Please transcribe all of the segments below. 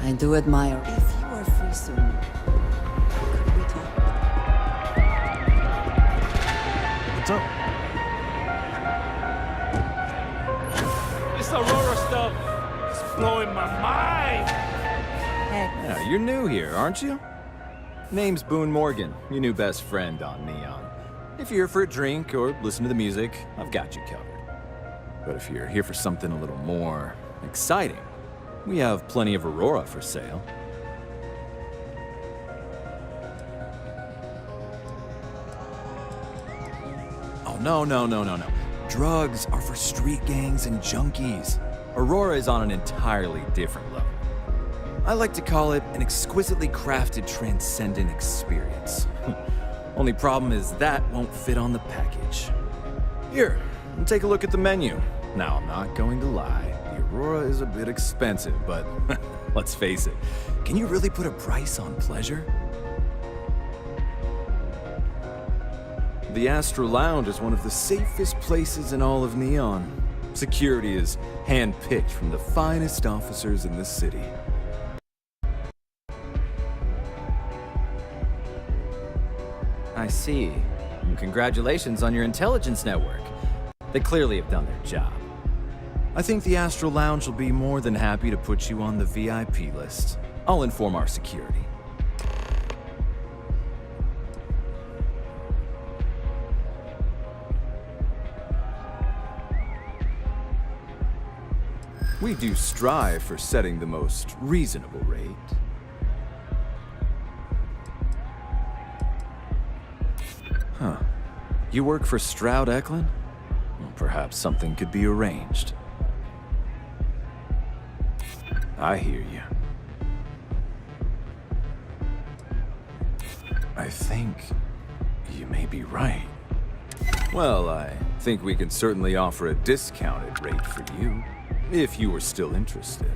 I do admire. If you are free soon, could we talk? What's up? This Aurora stuff is blowing my mind. Heck, Yeah, you're new here, aren't you? Name's Boone Morgan, your new best friend on Neon. If you're here for a drink or listen to the music, I've got you covered. But if you're here for something a little more exciting, we have plenty of Aurora for sale. Oh, no. Drugs are for street gangs and junkies. Aurora is on an entirely different level. I like to call it an exquisitely crafted, transcendent experience. Only problem is that won't fit on the package. Here, take a look at the menu. Now, I'm not going to lie. The Aurora is a bit expensive, but let's face it. Can you really put a price on pleasure? The Astro Lounge is one of the safest places in all of Neon. Security is hand-picked from the finest officers in the city. I see. And congratulations on your intelligence network. They clearly have done their job. I think the Astro Lounge will be more than happy to put you on the VIP list. I'll inform our security. We do strive for setting the most reasonable rate. Huh. You work for Stroud Eklund? Well, perhaps something could be arranged. I hear you. I think you may be right. Well, I think we can certainly offer a discounted rate for you, if you were still interested.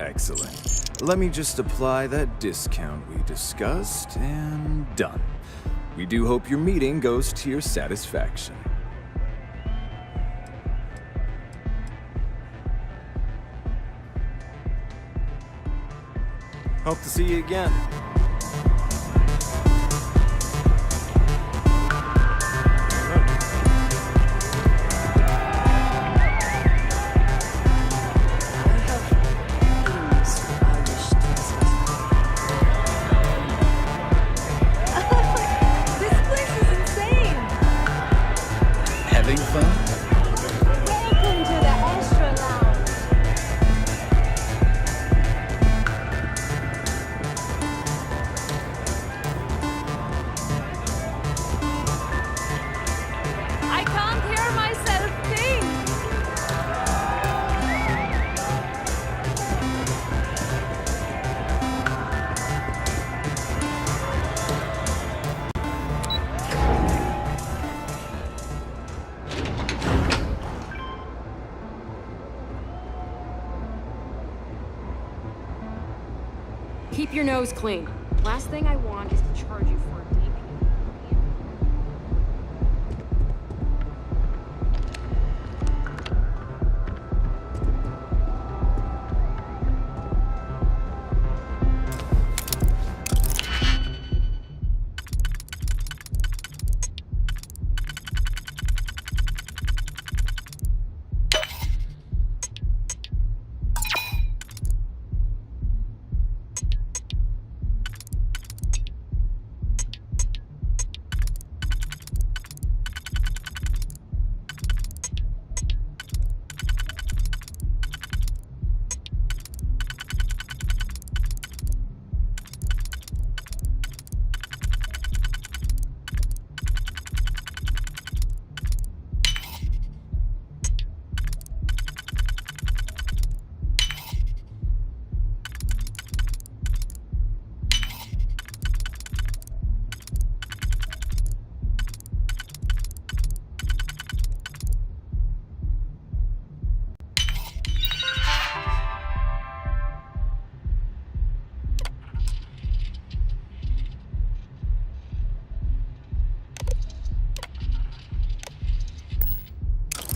Excellent. Let me just apply that discount we discussed, and done. We do hope your meeting goes to your satisfaction. Hope to see you again. Keep your nose clean. Last thing I want is to charge you for a DP.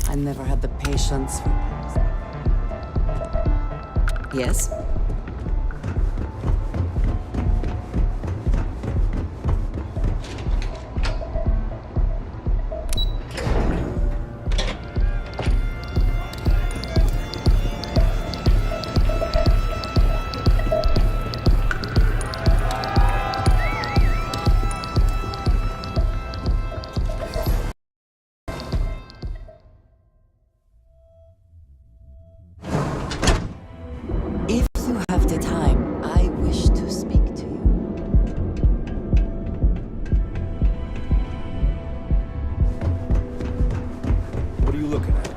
I never had the patience for Yes? If you have the time, I wish to speak to you. What are you looking at?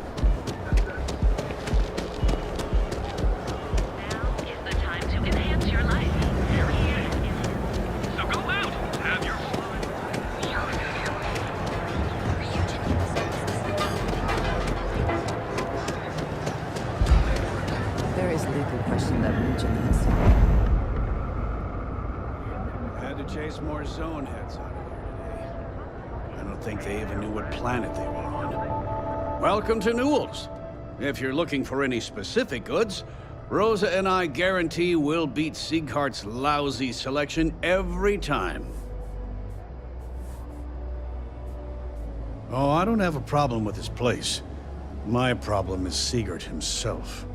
Now is the time to enhance your life. Here he is. So go out, have your fun. There is little question that region has. Had to chase more zone heads out of here today. I don't think they even knew what planet they were on. Welcome to Newell's. If you're looking for any specific goods, Rosa and I guarantee we'll beat Sieghart's lousy selection every time. Oh, I don't have a problem with this place. My problem is Siegert himself.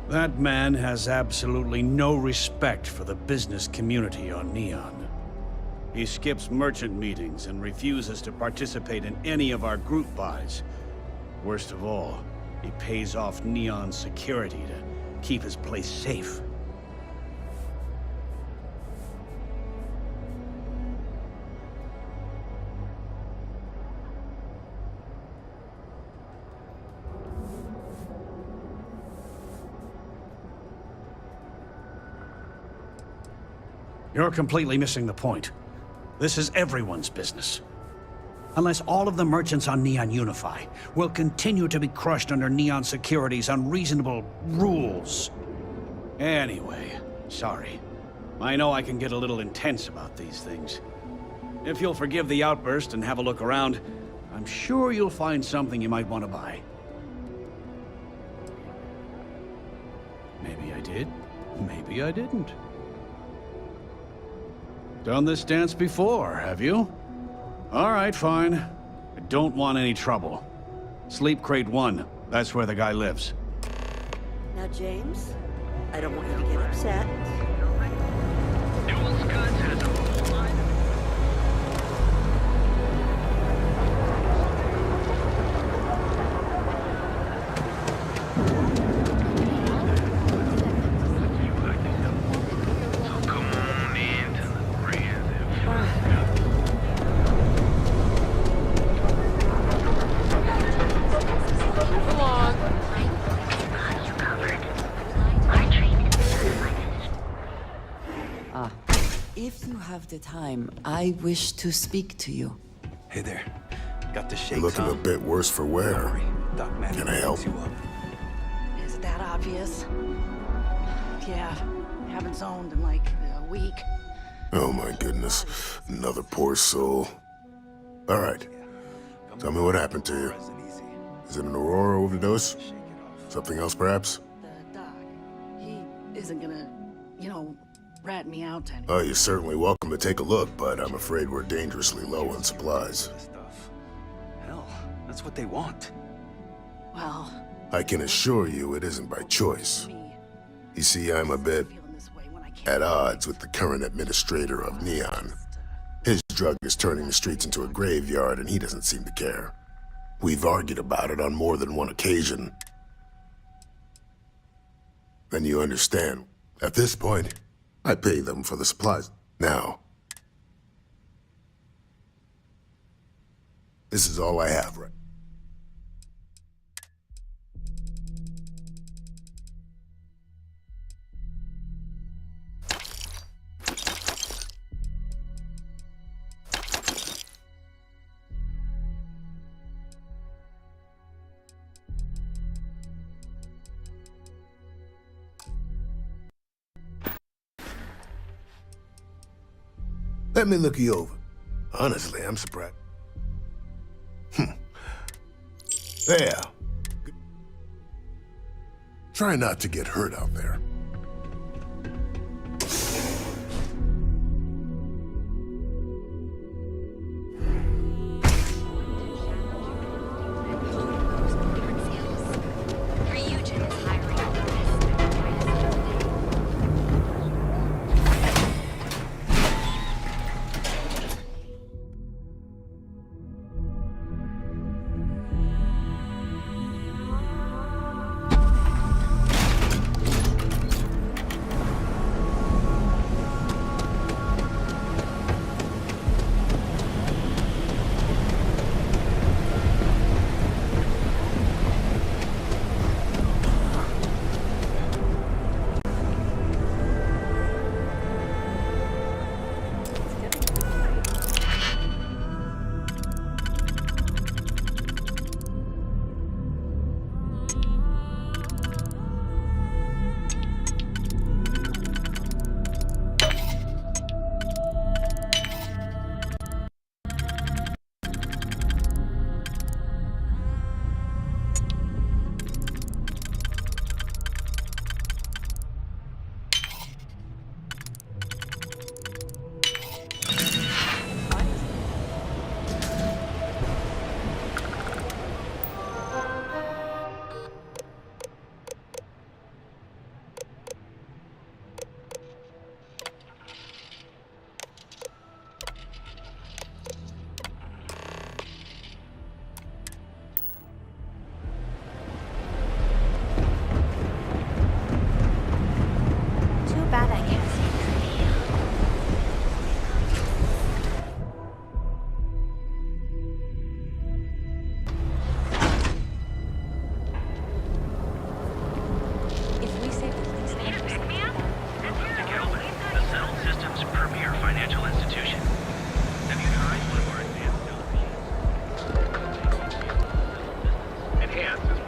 That man has absolutely no respect for the business community on Neon. He skips merchant meetings and refuses to participate in any of our group buys. Worst of all, he pays off Neon security to keep his place safe. You're completely missing the point. This is everyone's business. Unless all of the merchants on Neon unify, we'll continue to be crushed under Neon Security's unreasonable rules. Anyway, sorry. I know I can get a little intense about these things. If you'll forgive the outburst and have a look around, I'm sure you'll find something you might want to buy. Maybe I did, maybe I didn't. Done this dance before, have you? All right, fine. I don't want any trouble. Sleep Crate 1. That's where the guy lives. Now, James, I don't want you to get upset. Newell's Goods has a whole line. So come on into the Come on. You covered. I trained. Ah. If you have the time, I wish to speak to you. Hey there. Got the shakes You're looking a bit worse for wear. Can I help? Is it that obvious? Yeah, haven't zoned in like a week. Oh my goodness. Another poor soul. All right. Tell me what happened to you. Is it an Aurora overdose? Something else, perhaps? The doc, he isn't gonna, rat me out to anything. Oh, you're certainly welcome to take a look, but I'm afraid we're dangerously low on supplies. Hell, that's what they want. Well, I can assure you it isn't by choice. me You see, I'm a bit feeling this way when I can't. at odds with the current administrator of Neon. His drug is turning the streets into a graveyard, and he doesn't seem to care. We've argued about it on more than one occasion. Then you understand. At this point, I pay them for the supplies. Now, this is all I have, right? Let me look you over. Honestly, I'm surprised. There. Try not to get hurt out there.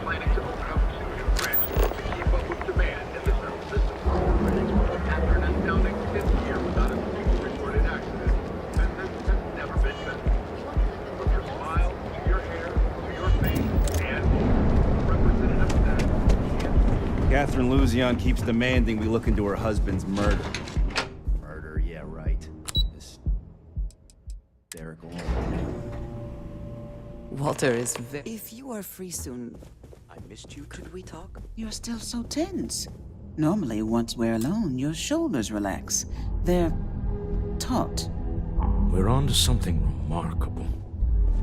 planning to open up 2 new branches to keep up with demand in the central system. After an astounding 5th year without a single reported accident, business has never been better. From your smile, to your hair, to your face, and more, Representative said, Catherine Luzion keeps demanding we look into her husband's murder. Murder, yeah, right. Hysterical. Walter is very... If you are free soon, I missed you. could we talk? You're still so tense. Normally, once we're alone, your shoulders relax. They're taut. We're on to something remarkable.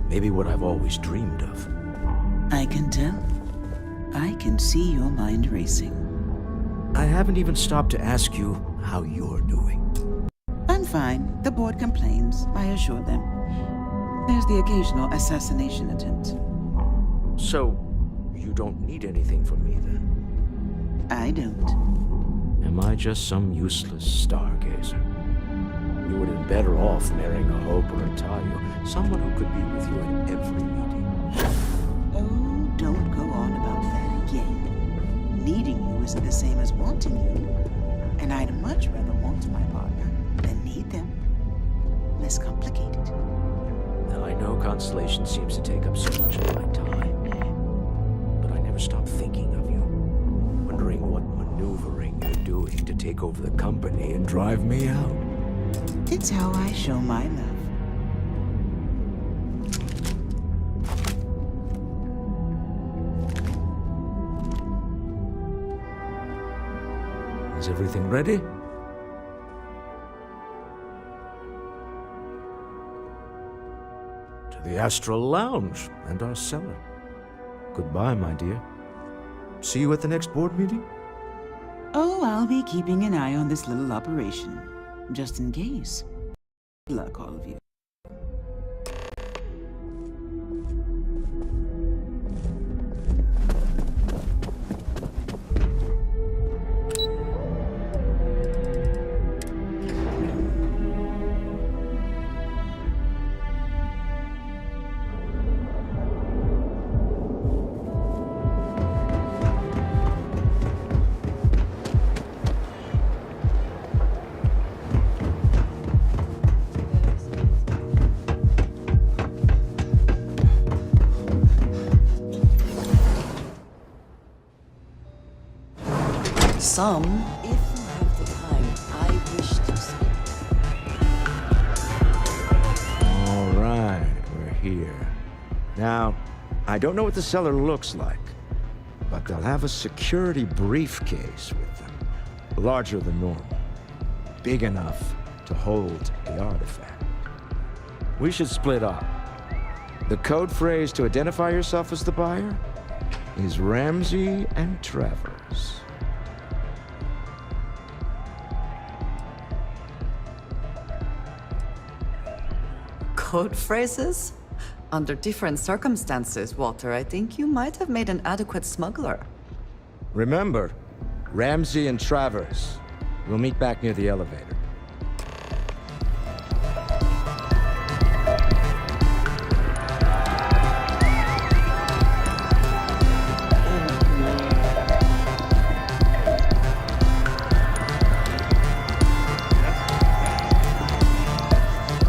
Maybe what I've always dreamed of. I can tell. I can see your mind racing. I haven't even stopped to ask you how you're doing. I'm fine. The board complains, I assure them. There's the occasional assassination attempt. So, you don't need anything from me then? I don't. Am I just some useless stargazer? You would have been better off marrying a Hope or a Tayo, someone who could be with you at every meeting. Oh, don't go on about that again. Needing you isn't the same as wanting you. And I'd much rather want my partner than need them. Less complicated. Now, I know Constellation seems to take up so much of my time, but I never stop thinking of you, wondering what maneuvering you're doing to take over the company and drive me out. It's how I show my love. Is everything ready? To the Astral Lounge and our cellar. Goodbye, my dear. See you at the next board meeting? Oh, I'll be keeping an eye on this little operation. Just in case. Good luck, all of you. Some, if you have the time, I wish to speak. All right, we're here. Now, I don't know what the cellar looks like, but they'll have a security briefcase with them, larger than normal, big enough to hold the artifact. We should split up. The code phrase to identify yourself as the buyer is Ramsey and Travers. Code phrases? Under different circumstances, Walter, I think you might have made an adequate smuggler. Remember, Ramsey and Travers. We'll meet back near the elevator.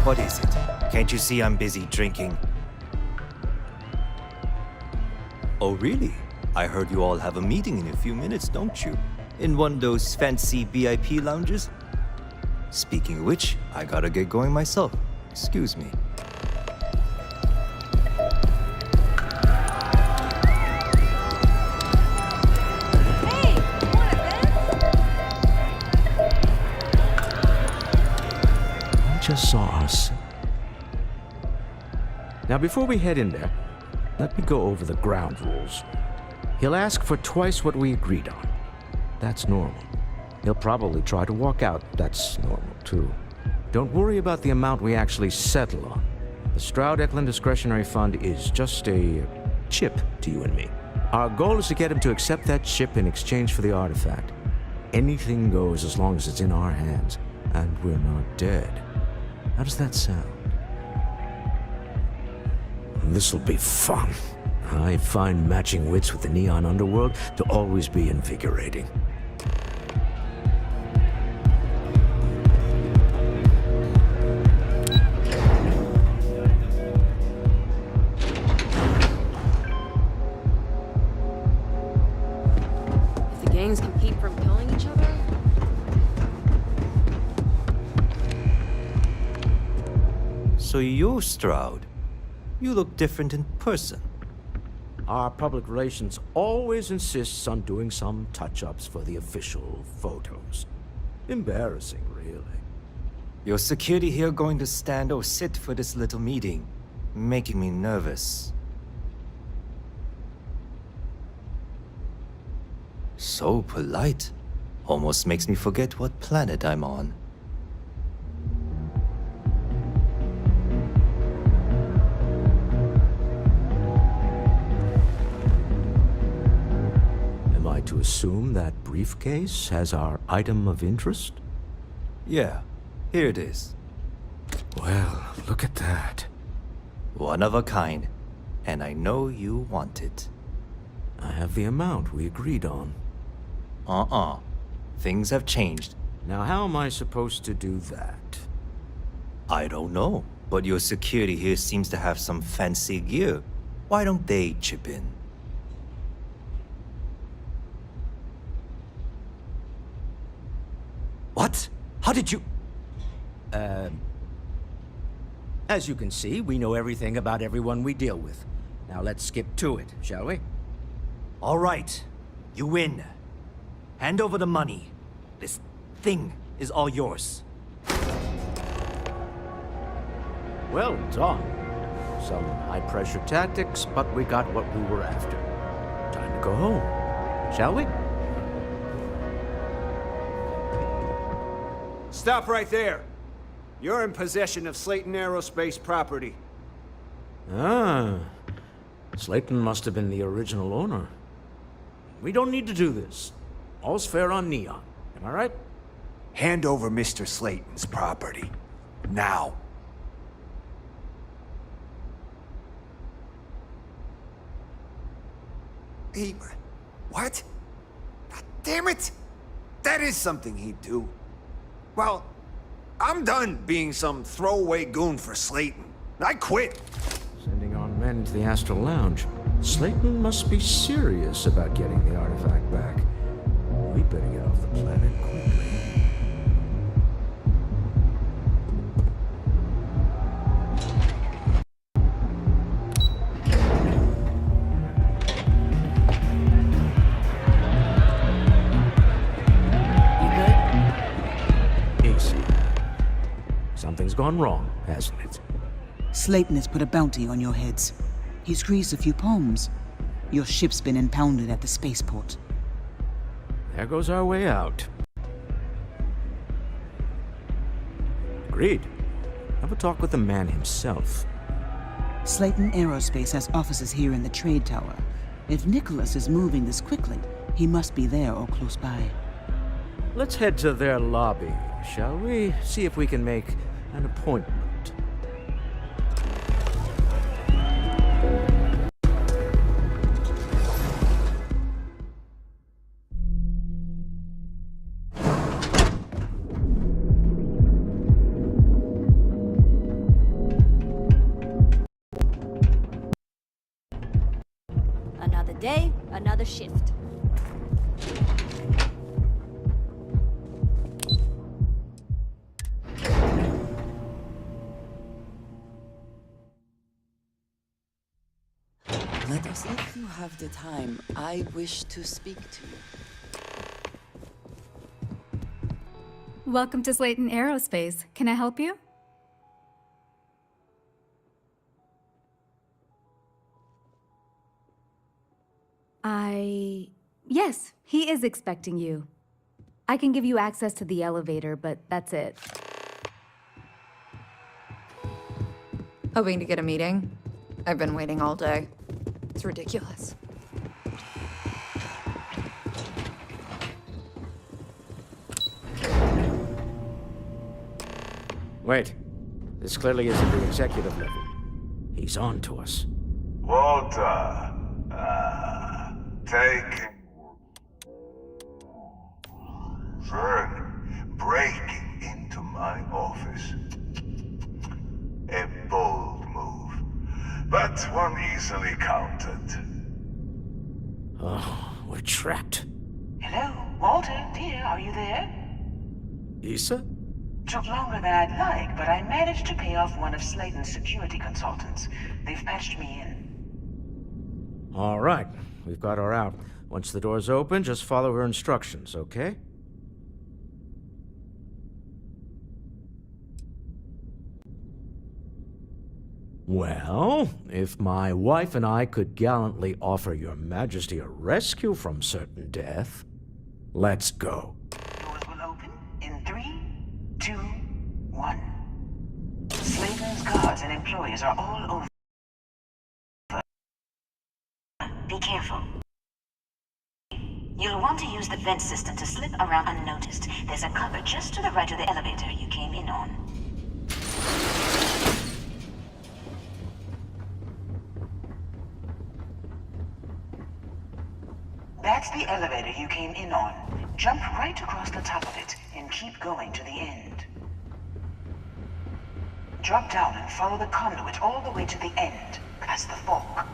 What is it? Can't you see I'm busy drinking? Oh, really? I heard you all have a meeting in a few minutes, don't you? In one of those fancy VIP lounges? Speaking of which, I gotta get going myself. Excuse me. Just saw us. Now, before we head in there, let me go over the ground rules. He'll ask for twice what we agreed on. That's normal. He'll probably try to walk out. That's normal, too. Don't worry about the amount we actually settle on. The Stroud-Eklund Discretionary Fund is just a chip to you and me. Our goal is to get him to accept that chip in exchange for the artifact. Anything goes as long as it's in our hands, and we're not dead. How does that sound? This'll be fun. I find matching wits with the neon underworld to always be invigorating. If the gangs can keep from killing each other, So you're Stroud. You look different in person. Our public relations always insists on doing some touch-ups for the official photos. Embarrassing, really. Your security here going to stand or sit for this little meeting, making me nervous. So polite. Almost makes me forget what planet I'm on. Am I to assume that briefcase has our item of interest? Yeah, here it is. Well, look at that. One of a kind. And I know you want it. I have the amount we agreed on. Things have changed. Now, how am I supposed to do that? I don't know, but your security here seems to have some fancy gear. Why don't they chip in? What? How did you... As you can see, we know everything about everyone we deal with. Now let's skip to it, shall we? All right. You win. Hand over the money. This thing is all yours. Well done. Some high-pressure tactics, but we got what we were after. Time to go home, shall we? Stop right there. You're in possession of Slayton Aerospace property. Ah. Slayton must have been the original owner. We don't need to do this. All's fair on Neon. Am I right? Hand over Mr. Slayton's property. Now. He... What? God damn it! That is something he'd do. Well, I'm done being some throwaway goon for Slayton. I quit. Sending our men to the Astral Lounge. Slayton must be serious about getting the artifact back. We better get off the planet quickly. Something's gone wrong, hasn't it? Slayton has put a bounty on your heads. He's greased a few palms. Your ship's been impounded at the spaceport. There goes our way out. Agreed. Have a talk with the man himself. Slayton Aerospace has offices here in the trade tower. If Nicholas is moving this quickly, he must be there or close by. Let's head to their lobby, shall we? See if we can make an appointment. Another day, another shift. Let us, if you have the time, I wish to speak to you. Welcome to Slayton Aerospace. Can I help you? Yes, he is expecting you. I can give you access to the elevator, but that's it. Hoping to get a meeting? I've been waiting all day. It's ridiculous. Wait. This clearly isn't the executive level. He's on to us. Walter, taking then breaking into my office. A bold move, but one easily countered. Oh, we're trapped. Hello, Walter, dear, are you there? Issa? Took longer than I'd like, but I managed to pay off one of Slayton's security consultants. They've patched me in. All right, we've got her out. Once the door's open, just follow her instructions, okay? Well, if my wife and I could gallantly offer your majesty a rescue from certain death, let's go. Doors will open in 3, 2, 1. Slayton's guards and employees are all over. Be careful. You'll want to use the vent system to slip around unnoticed. There's a cupboard just to the right of the elevator you came in on. That's the elevator you came in on. Jump right across the top of it and keep going to the end. Drop down and follow the conduit all the way to the end, past the fork.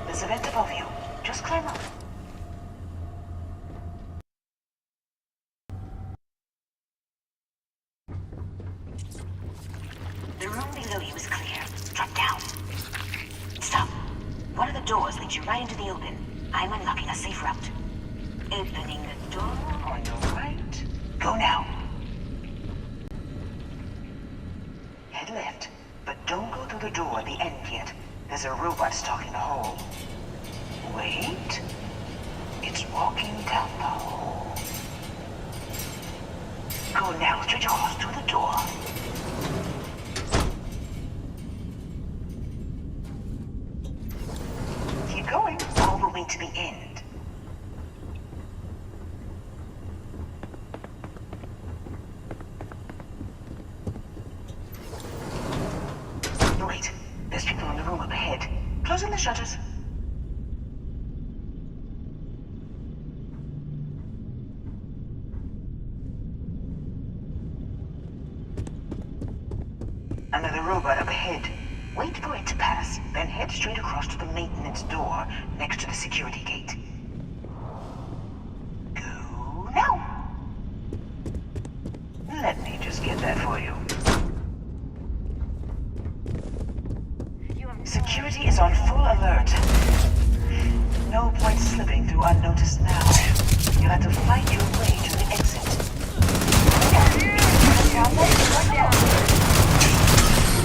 There's a vent above you. Just climb up. The room below you is clear. Drop down. Stop. One of the doors leads you right into the open. I'm unlocking a safe route. Opening the door on your right. Go now. Head left, but don't go through the door at the end yet. There's a robot stalking the hole. Wait. It's walking down the hole. Go now, straight across to the door. Keep going all the way to the end. Wait, there's people in the room up ahead. Closing the shutters. Another robot up ahead. Wait for it to pass, then head straight across to the maintenance door next to the security gate. Go now. Let me just get that for you. Security is on full alert. No point slipping through unnoticed now. You'll have to fight your way to the exit.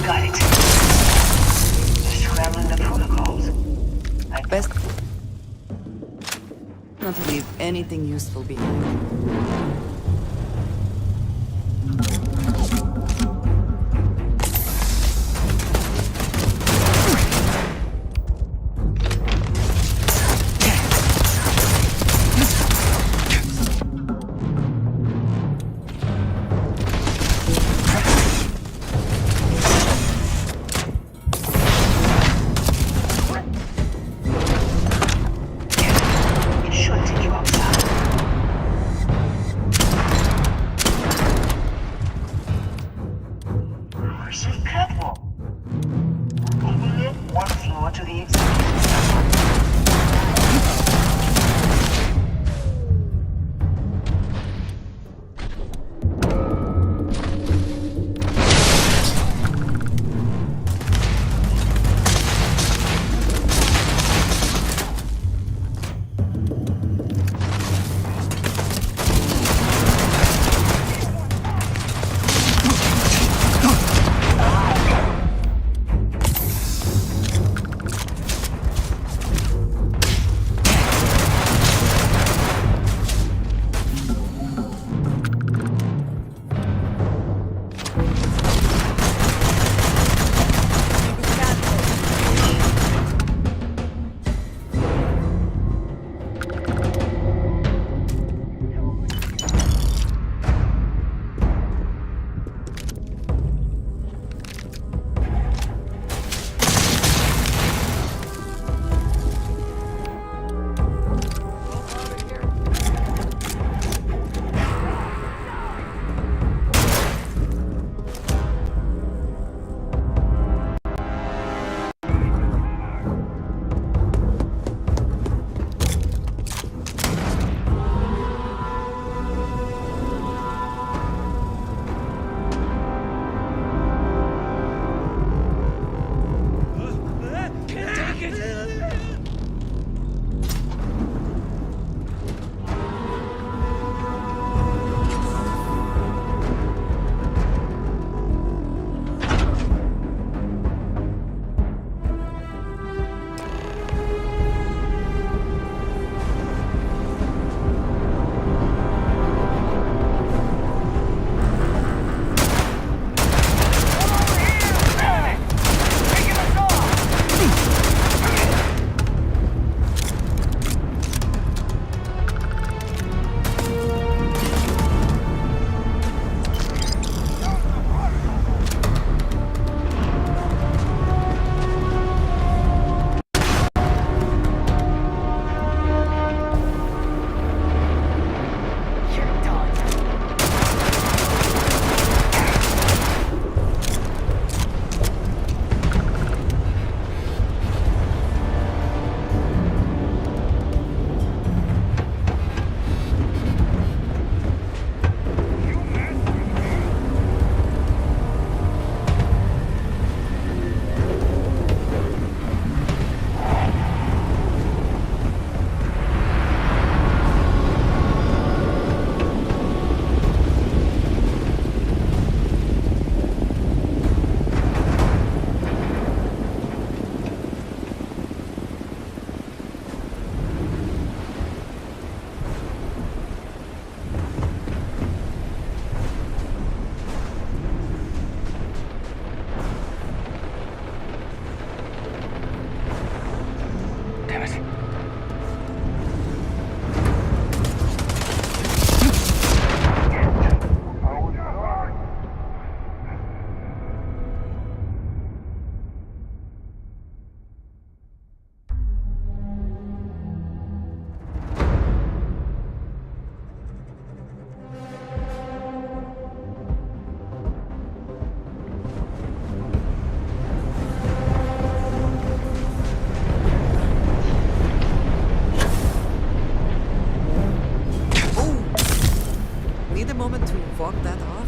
Got it. Scrambling the protocols. Best not to leave anything useful behind. damn it. Need a moment to walk that off?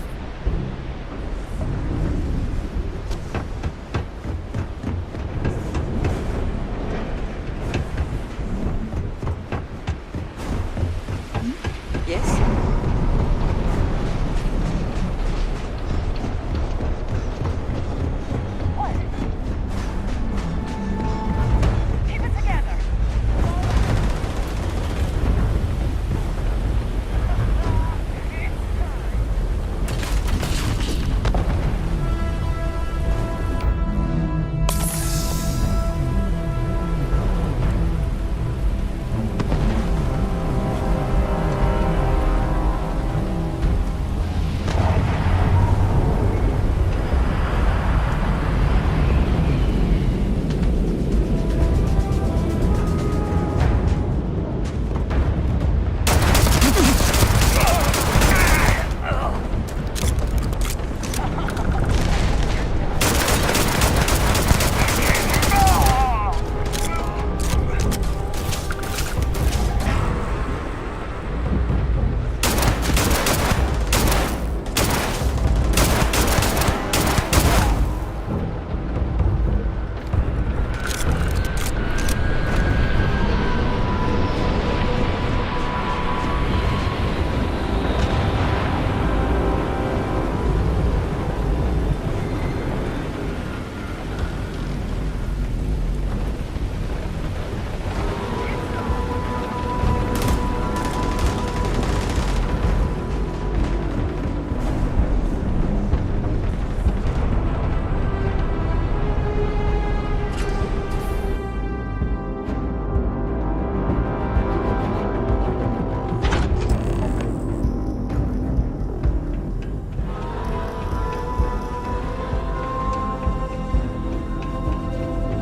Yes? Keep it together.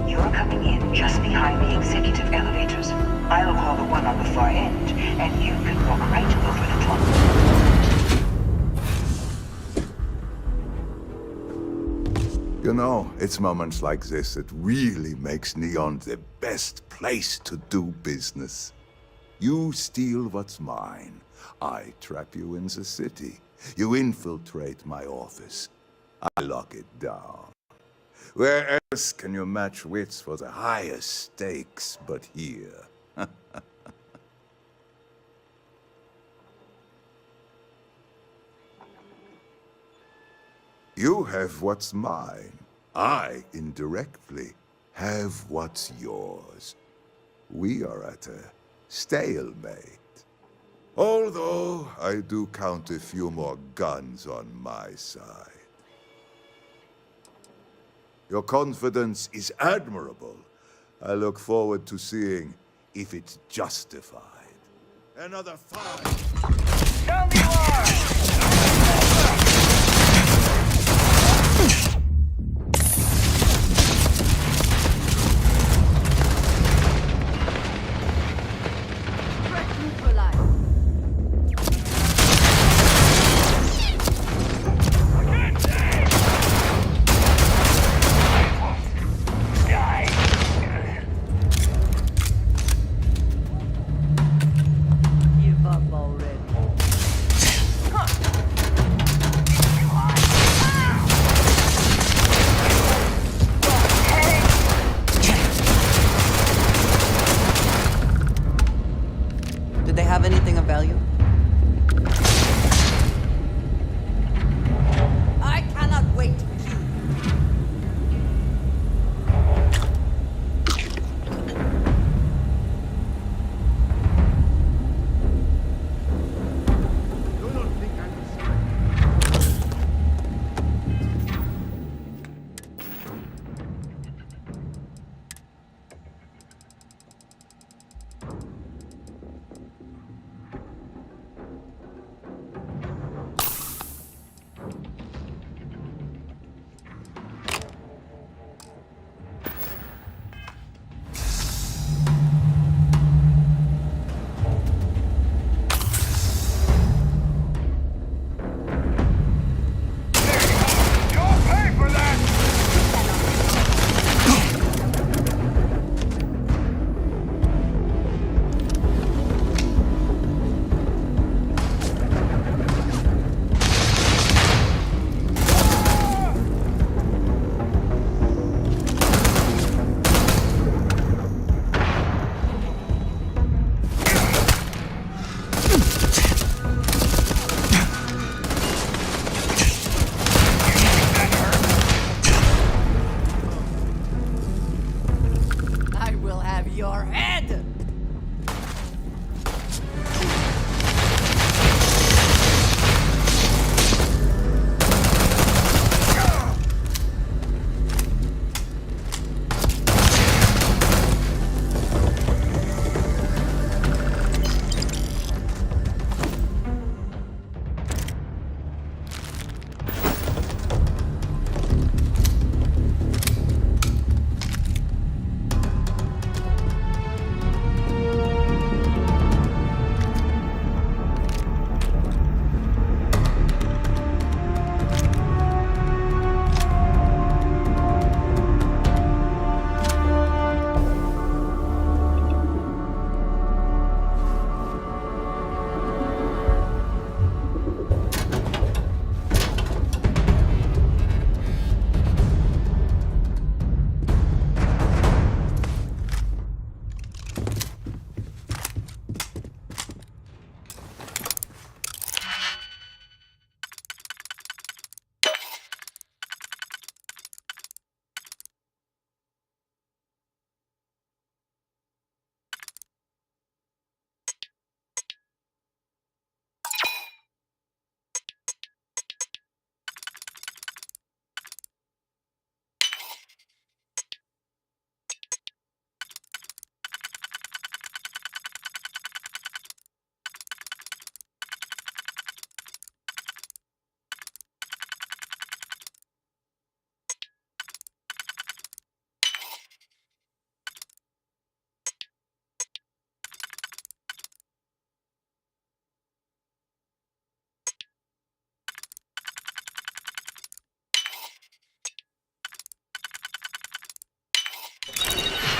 You're coming in just behind the executive elevators. I'll call the one on the far end, and you can walk right over the top. You know, it's moments like this that really makes Neon the best place to do business. You steal what's mine. I trap you in the city. You infiltrate my office. I lock it down. Where else can you match wits for the highest stakes but here? You have what's mine. I, indirectly, have what's yours. We are at a stalemate. Although I do count a few more guns on my side. Your confidence is admirable. I look forward to seeing if it's justified. Another fight! Down the alarm! Give up already. have your head!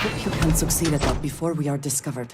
Hope you can succeed at that before we are discovered.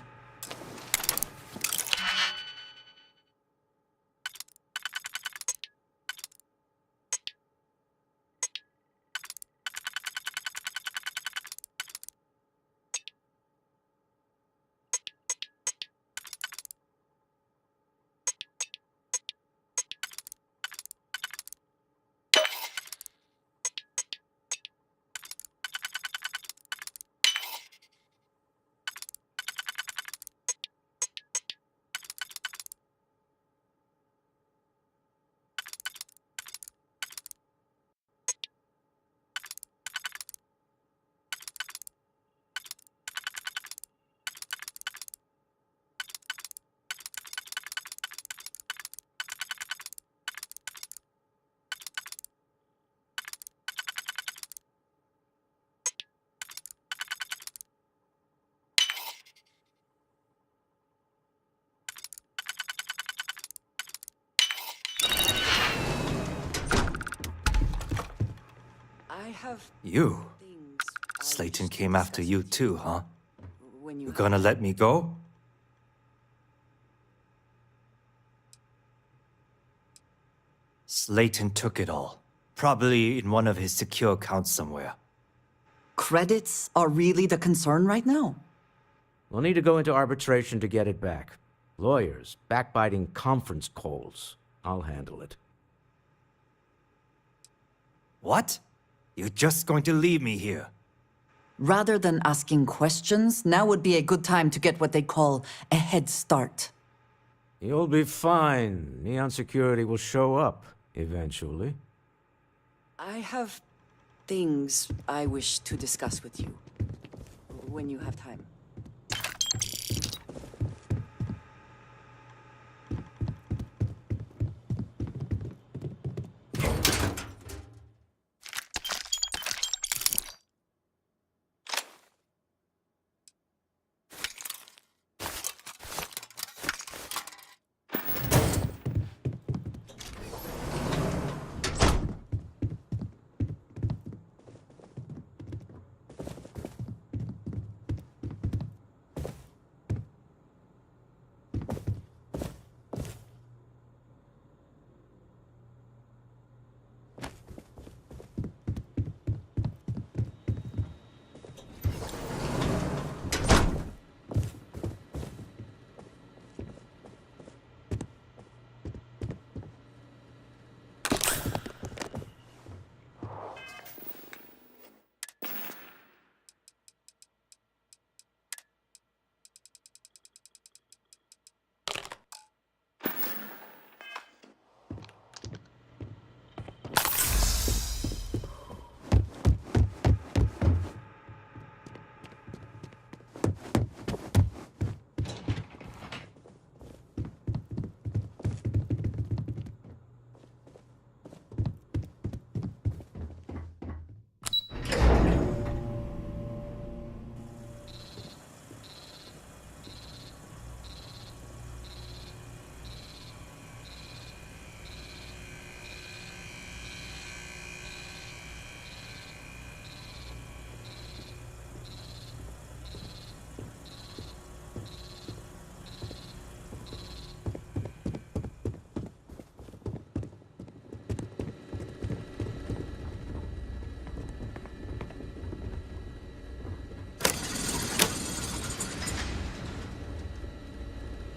You? Slayton came after you too, huh? You gonna let me go? Slayton took it all. Probably in one of his secure accounts somewhere. Credits are really the concern right now? We'll need to go into arbitration to get it back. Lawyers, backbiting conference calls. I'll handle it. What? You're just going to leave me here? Rather than asking questions, now would be a good time to get what they call a head start. You'll be fine. Neon Security will show up, eventually. I have things I wish to discuss with you. When you have time.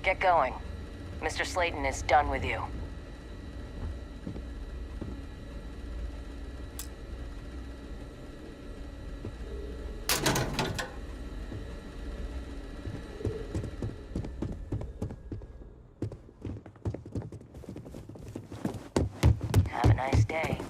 Get going. Mr. Slayton is done with you. Have a nice day.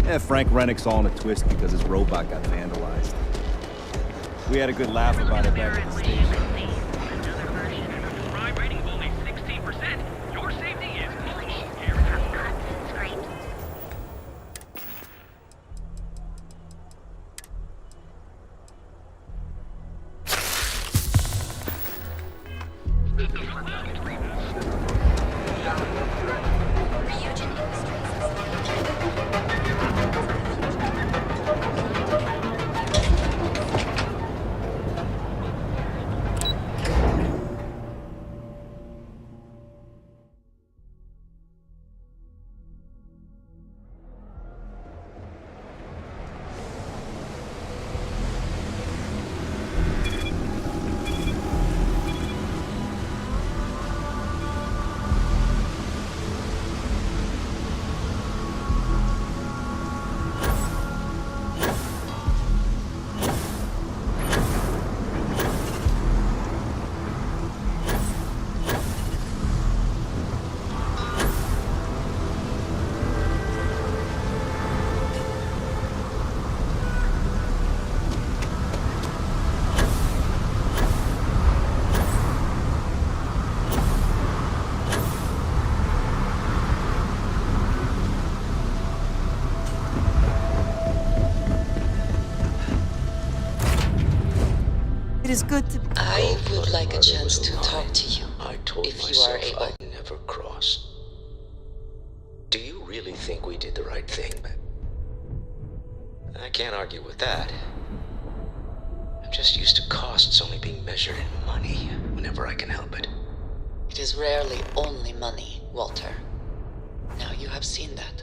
Yeah, Frank Rennick's all in a twist because his robot got vandalized. We had a good laugh about it back at the station. Crime rating of only 16%. Your safety is It is good to... I would like a chance to talk to you, I told if you myself are able. I'd never cross. Do you really think we did the right thing? I can't argue with that. I'm just used to costs only being measured in money whenever I can help it. It is rarely only money, Walter. Now you have seen that.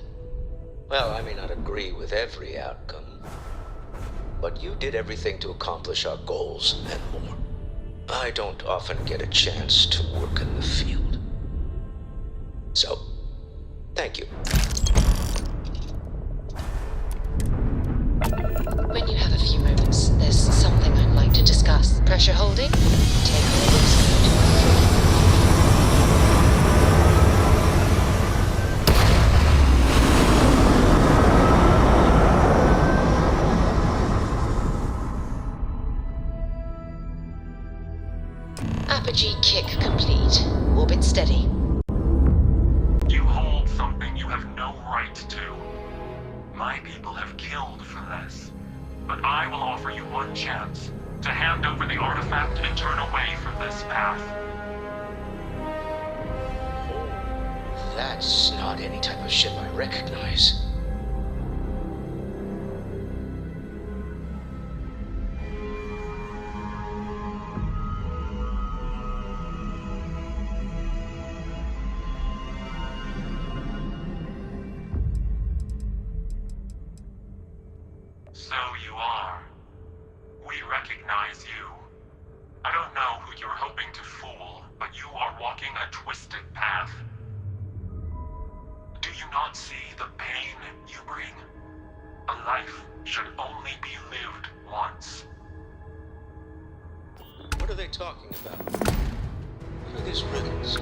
Well, I may not agree with every outcome, but you did everything to accomplish our goals and more. I don't often get a chance to work in the field. So, thank you. When you have a few moments, there's something I'd like to discuss. Pressure holding? Take all this. Apogee kick complete. Orbit steady. You hold something you have no right to. My people have killed for this. But I will offer you one chance to hand over the artifact and turn away from this path. That's not any type of ship I recognize. So you are. We recognize you. I don't know who you're hoping to fool, but you are walking a twisted path. Do you not see the pain you bring? A life should only be lived once. What are they talking about? What are these riddles?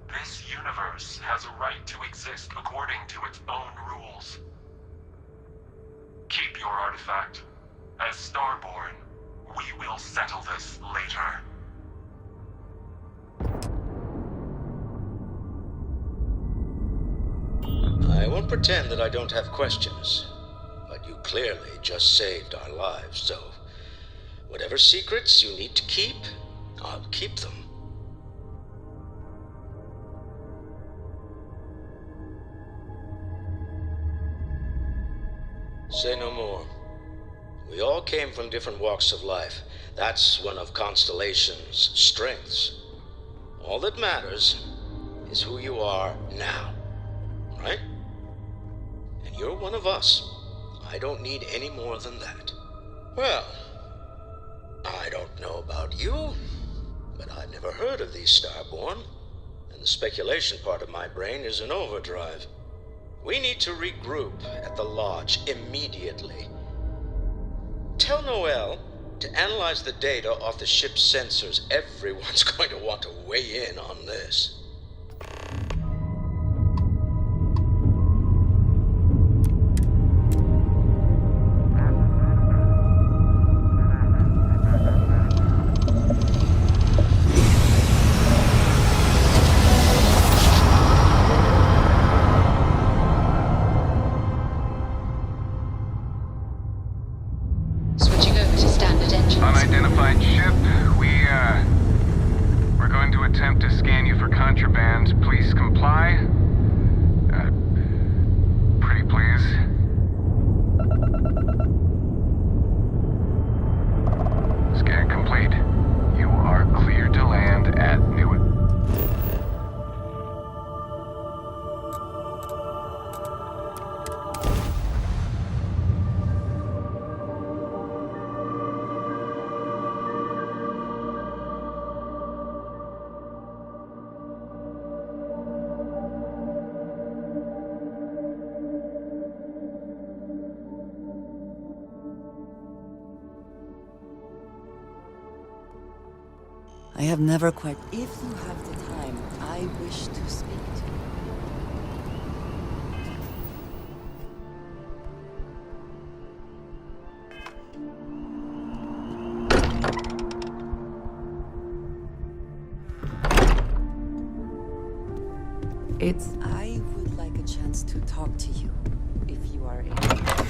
This universe has a right to exist according to its own rules. Keep your artifact. As Starborn, we will settle this later. I won't pretend that I don't have questions, but you clearly just saved our lives, so whatever secrets you need to keep, I'll keep them. Say no more. We all came from different walks of life. That's one of Constellation's strengths. All that matters is who you are now, right? And you're one of us. I don't need any more than that. Well, I don't know about you, but I've never heard of these Starborn, and the speculation part of my brain is in overdrive. We need to regroup at the lodge immediately. Tell Noel to analyze the data off the ship's sensors. Everyone's going to want to weigh in on this. Switching over to standard engines. Unidentified ship. We're going to attempt to scan you for contraband. Please comply. Pretty please. Scan complete. You are cleared to land at Newark. I have never quite. If you have the time, I wish to speak to you. I would like a chance to talk to you, if you are able.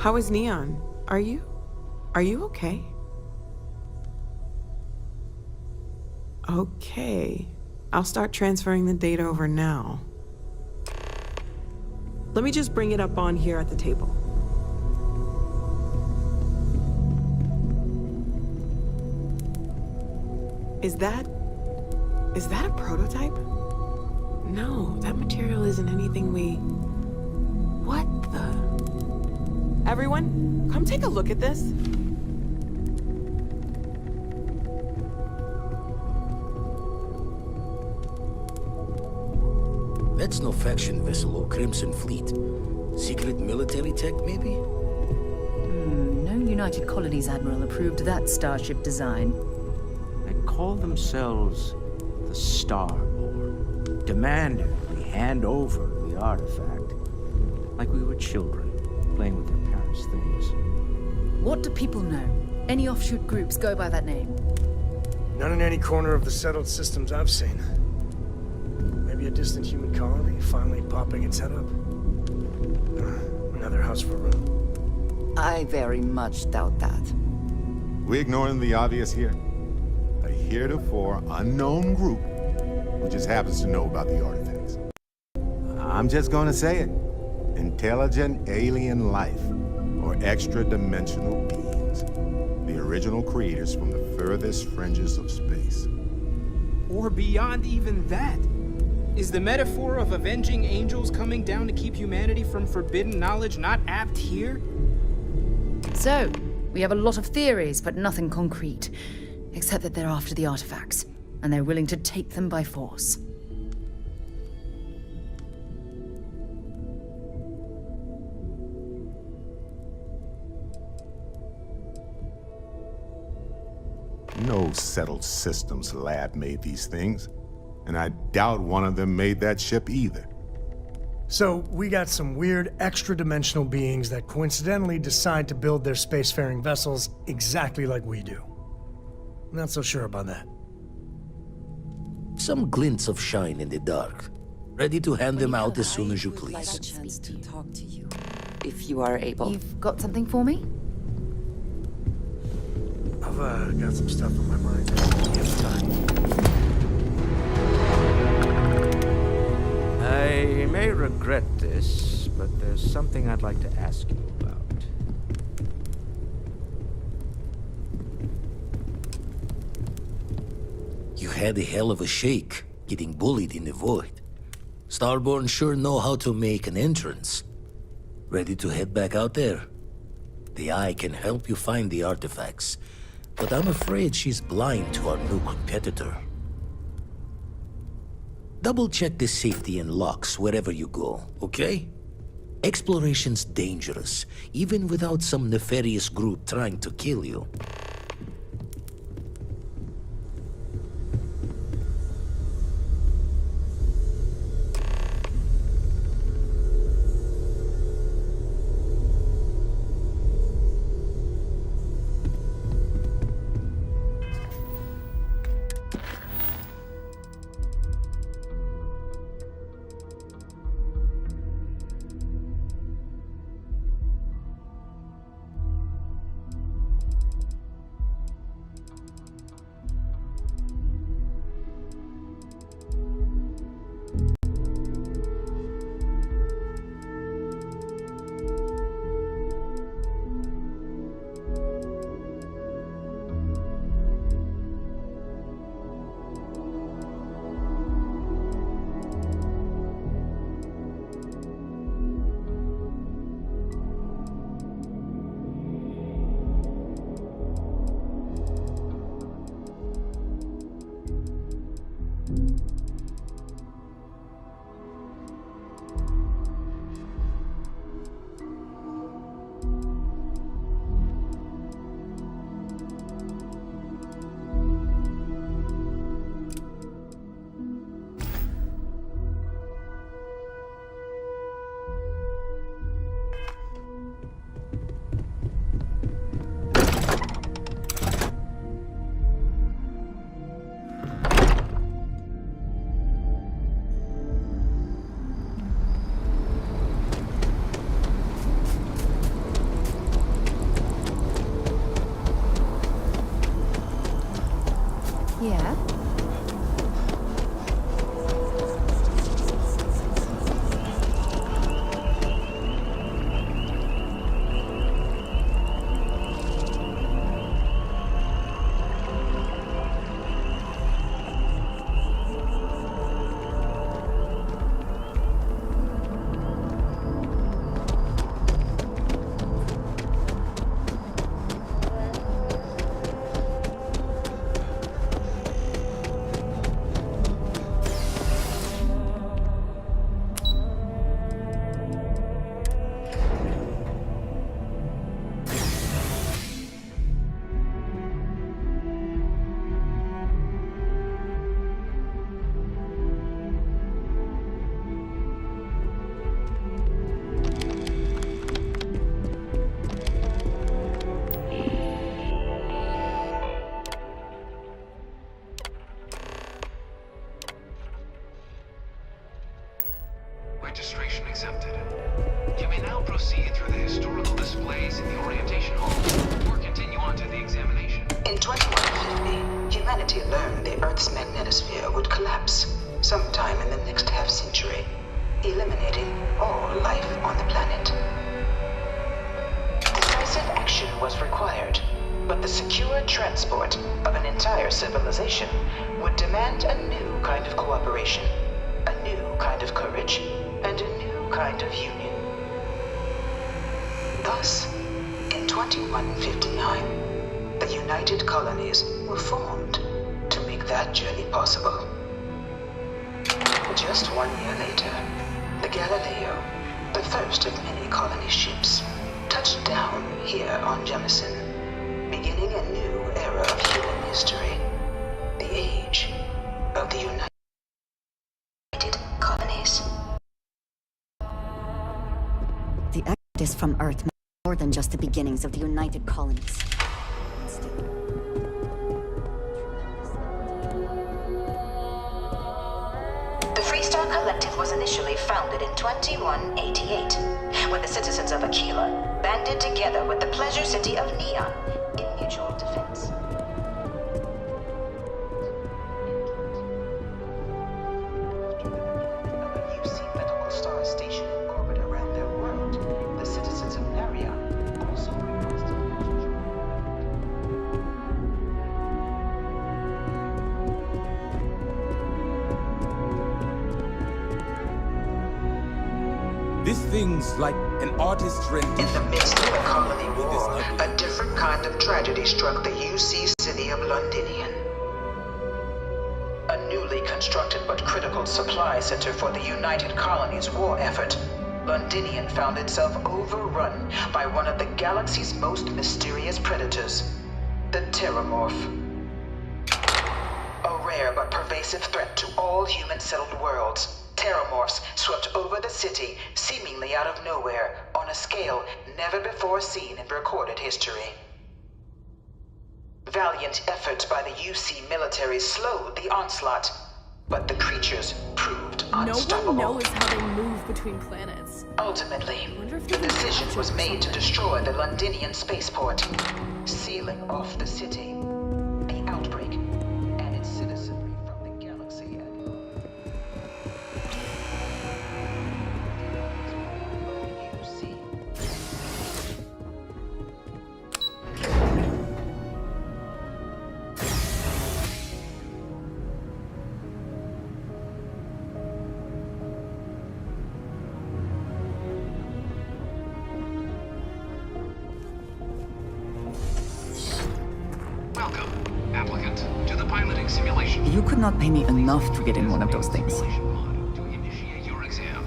How is Neon? Are you okay? Okay. I'll start transferring the data over now. Let me just bring it up on here at the table. Is that a prototype? No, that material isn't anything we... What the... Everyone, come take a look at this. That's no faction vessel or Crimson Fleet. Secret military tech, maybe? No United Colonies Admiral approved that starship design. They call themselves the Starborn. Demanded we hand over the artifact. Like we were children, playing with their parents' things. What do people know? Any offshoot groups go by that name? None in any corner of the settled systems I've seen. Maybe a distant human colony finally popping its head up. Another house for room. I very much doubt that. We ignoring the obvious here? A heretofore unknown group who just happens to know about the artifacts. I'm just gonna say it. Intelligent alien life, or extra-dimensional beings. The original creators from the furthest fringes of space. Or beyond even that. Is the metaphor of avenging angels coming down to keep humanity from forbidden knowledge not apt here? So, we have a lot of theories, but nothing concrete. Except that they're after the artifacts, and they're willing to take them by force. No settled systems lab made these things, and I doubt one of them made that ship either. So, we got some weird extra-dimensional beings that coincidentally decide to build their spacefaring vessels exactly like we do. Not so sure about that. Some glints of shine in the dark. Ready to hand them out as soon as you please. Like a chance to talk to you, if you are able. You've got something for me? I've got some stuff on my mind. It's time. I may regret this, but there's something I'd like to ask you about. You had a hell of a shake, getting bullied in the void. Starborn sure know how to make an entrance. Ready to head back out there? The Eye can help you find the artifacts, but I'm afraid she's blind to our new competitor. Double-check the safety and locks wherever you go, okay? Exploration's dangerous, even without some nefarious group trying to kill you. You may now proceed through the historical displays in the orientation hall, or continue on to the examination. In 2150, humanity learned the Earth's magnetosphere would collapse sometime in the next half-century, eliminating all life on the planet. Decisive action was required, but the secure transport of an entire civilization would demand a new kind of cooperation, a new kind of courage, and a new kind of union. Thus, in 2159, the United Colonies were formed to make that journey possible. Just 1 year later, the Galileo, the first of many colony ships, touched down here on Jemison, beginning a new era of human history, the age of the United Colonies. The exodus from Earth meant more than just the beginnings of the United Colonies. The Freestar Collective was initially founded in 2188, when the citizens of Aquila banded together with the Pleasure City of Neon in mutual defense. Of a UC medical star station in orbit around their world, the citizens of Narion also requested This thing's like an artist's rendition. In the midst of the colony war, a different kind of tragedy struck the UC city of Londinian. A newly constructed but critical supply center for the United Colonies' war effort, Londinian found itself overrun by one of the galaxy's most mysterious predators, the Terramorph. A rare but pervasive threat to all human-settled worlds, Terramorphs swept over the city, seemingly out of nowhere, on a scale never before seen in recorded history. Valiant efforts by the UC military slowed the onslaught, but the creatures proved unstoppable. No one knows how they move between planets. Ultimately, the decision was made to destroy the Londinian spaceport, sealing off the city, the outbreak, and its citizenry from the galaxy. Welcome, applicant, to the piloting simulation. You could not pay me enough to get in one of those things. To initiate your exam.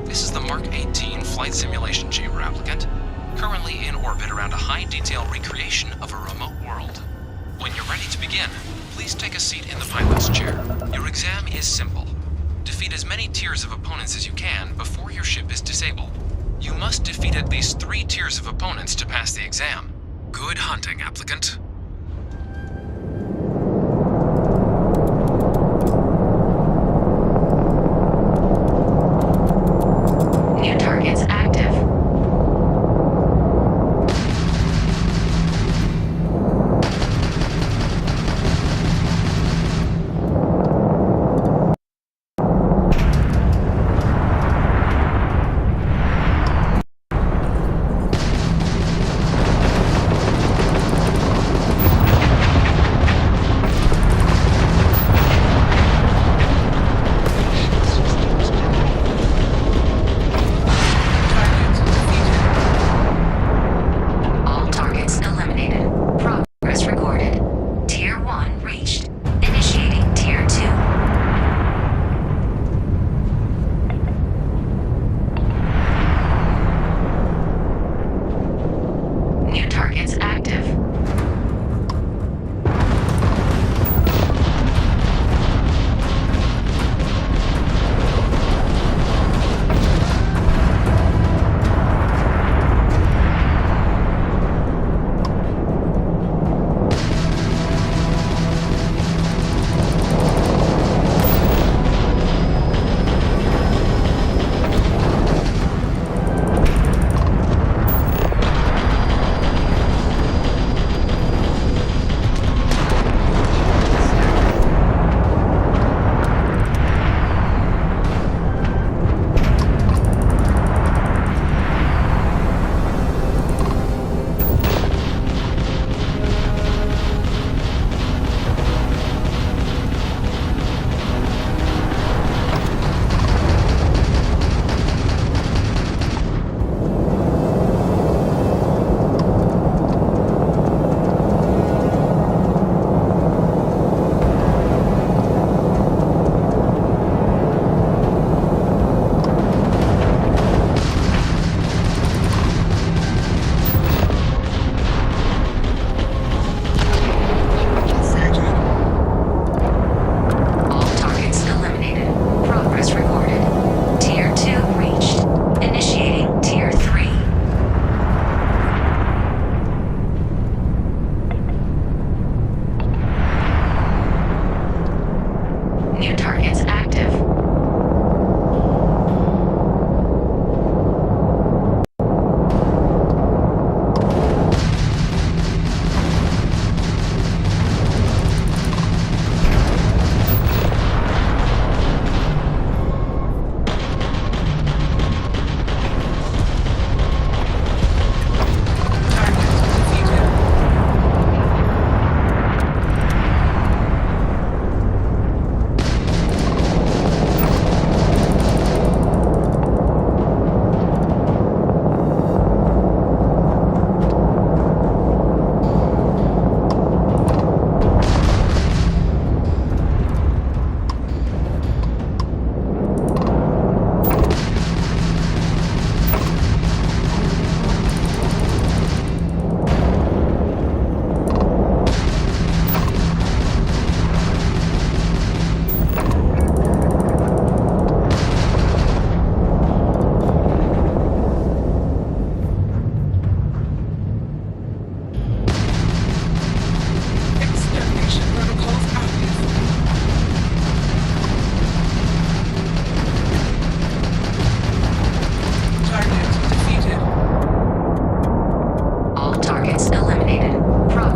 This is the Mark 18 flight simulation chamber, applicant. Currently in orbit around a high-detail recreation of a remote world. When you're ready to begin, please take a seat in the pilot's chair. Your exam is simple. Defeat as many tiers of opponents as you can before your ship is disabled. You must defeat at least 3 tiers of opponents to pass the exam. Good hunting, applicant. New targets active. All targets eliminated. Progress recorded. Tier 1 reached. Initiating Tier 2. New targets active.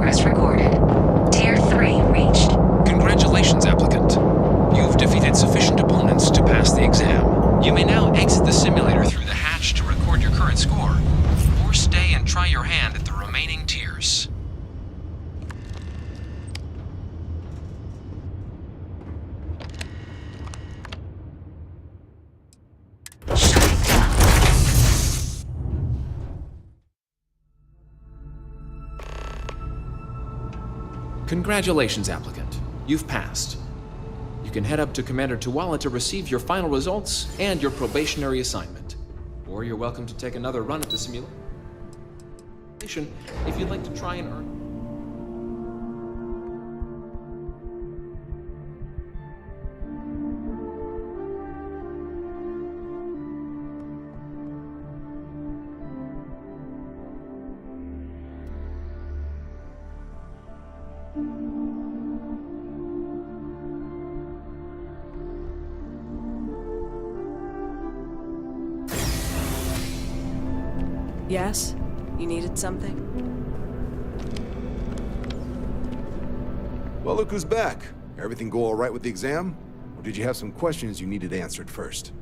Progress recorded. Tier 3 reached. Congratulations, applicant. You've defeated sufficient opponents to pass the exam. You may now exit the simulator through the hatch to record your current score, or stay and try your hand at the remaining tiers. Congratulations, applicant. You've passed. You can head up to Commander Tuwala to receive your final results and your probationary assignment. Or you're welcome to take another run at the simulation if you'd like to try and earn... Yes? You needed something? Well, look who's back. Everything go all right with the exam? Or did you have some questions you needed answered first?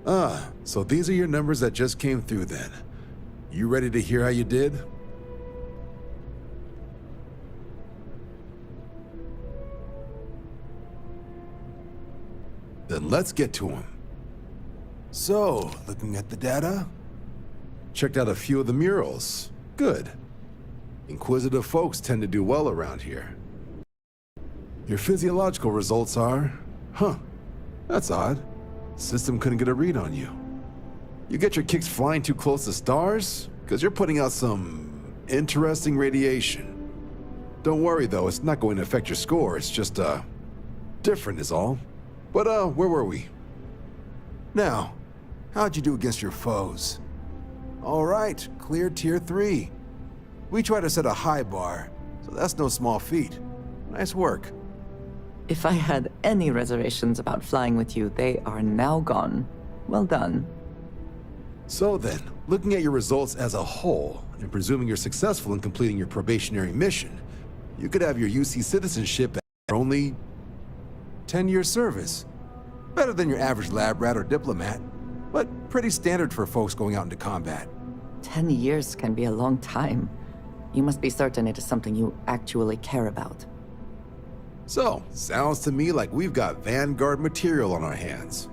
Ah, so these are your numbers that just came through then. You ready to hear how you did? Then let's get to them. So, looking at the data, checked out a few of the murals. Good. Inquisitive folks tend to do well around here. Your physiological results are... Huh, that's odd. System couldn't get a read on you. You get your kicks flying too close to stars? Because you're putting out some interesting radiation. Don't worry though, it's not going to affect your score, it's just, different is all. But, where were we? Now, how'd you do against your foes? All right, clear tier 3. We try to set a high bar, so that's no small feat. Nice work. If I had any reservations about flying with you, they are now gone. Well done. So then, looking at your results as a whole, and presuming you're successful in completing your probationary mission, you could have your UC citizenship after only 10 years service. Better than your average lab rat or diplomat, but pretty standard for folks going out into combat. 10 years can be a long time. You must be certain it is something you actually care about. So, sounds to me like we've got Vanguard material on our hands.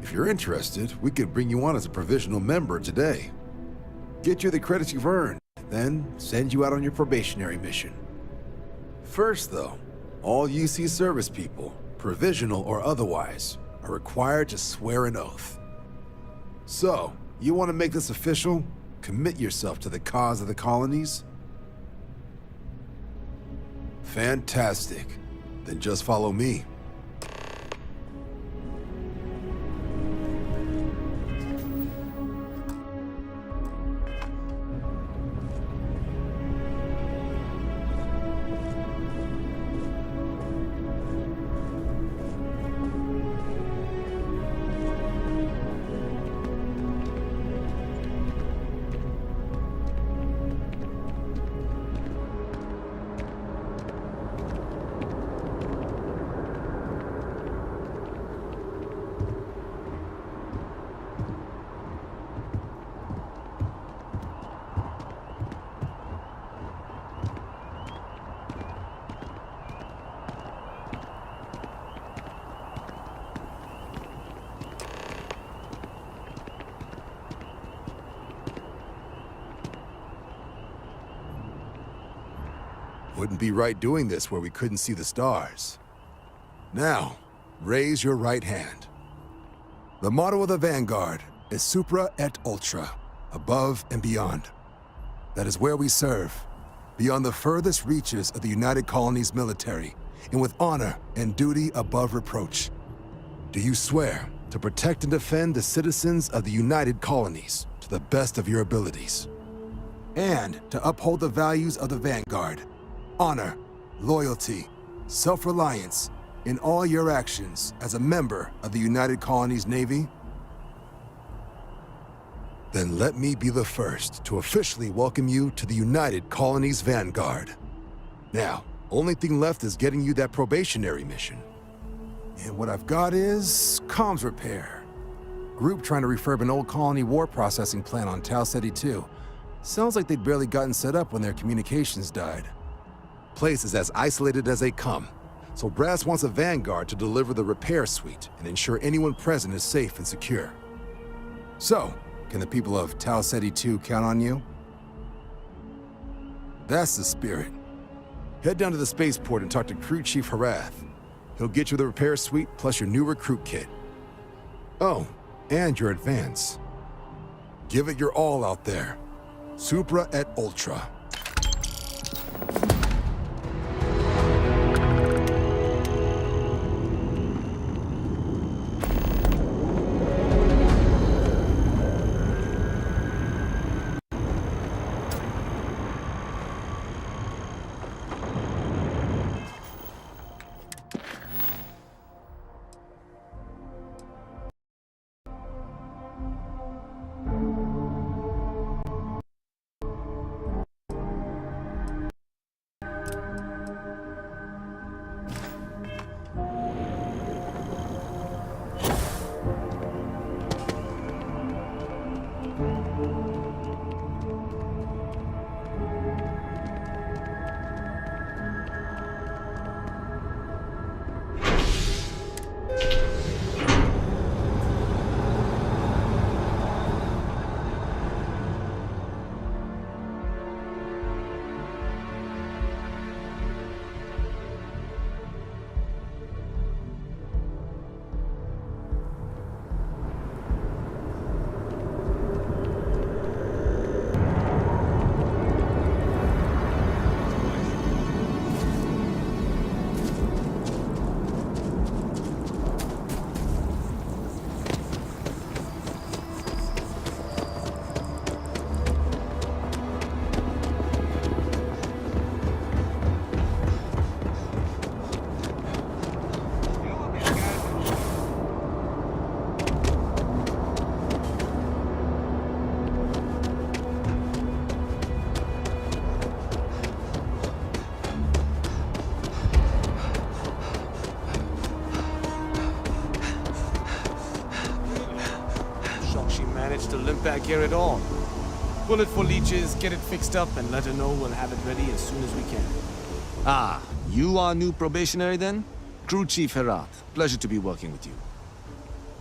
If you're interested, we could bring you on as a provisional member today. Get you the credits you've earned, then send you out on your probationary mission. First though, all UC service people, provisional or otherwise, are required to swear an oath. So, you want to make this official? Commit yourself to the cause of the colonies? Fantastic. Then just follow me. Wouldn't be right doing this where we couldn't see the stars. Now, raise your right hand. The motto of the Vanguard is Supra et Ultra, above and beyond. That is where we serve, beyond the furthest reaches of the United Colonies military, and with honor and duty above reproach. Do you swear to protect and defend the citizens of the United Colonies to the best of your abilities? And to uphold the values of the Vanguard: honor, loyalty, self-reliance, in all your actions as a member of the United Colonies Navy? Then let me be the first to officially welcome you to the United Colonies Vanguard. Now, only thing left is getting you that probationary mission. And what I've got is comms repair. Group trying to refurb an old colony war processing plant on Tau Ceti 2. Sounds like they'd barely gotten set up when their communications died. Place is as isolated as they come, so Brass wants a Vanguard to deliver the repair suite and ensure anyone present is safe and secure. So, can the people of Tau Ceti 2 count on you? That's the spirit. Head down to the spaceport and talk to Crew Chief Harath. He'll get you the repair suite plus your new recruit kit. Oh, and your advance. Give it your all out there. Supra et Ultra. To limp back here at all. Bullet for leeches, get it fixed up, and let her know we'll have it ready as soon as we can. Ah, you are new probationary then? Crew Chief Herat, pleasure to be working with you.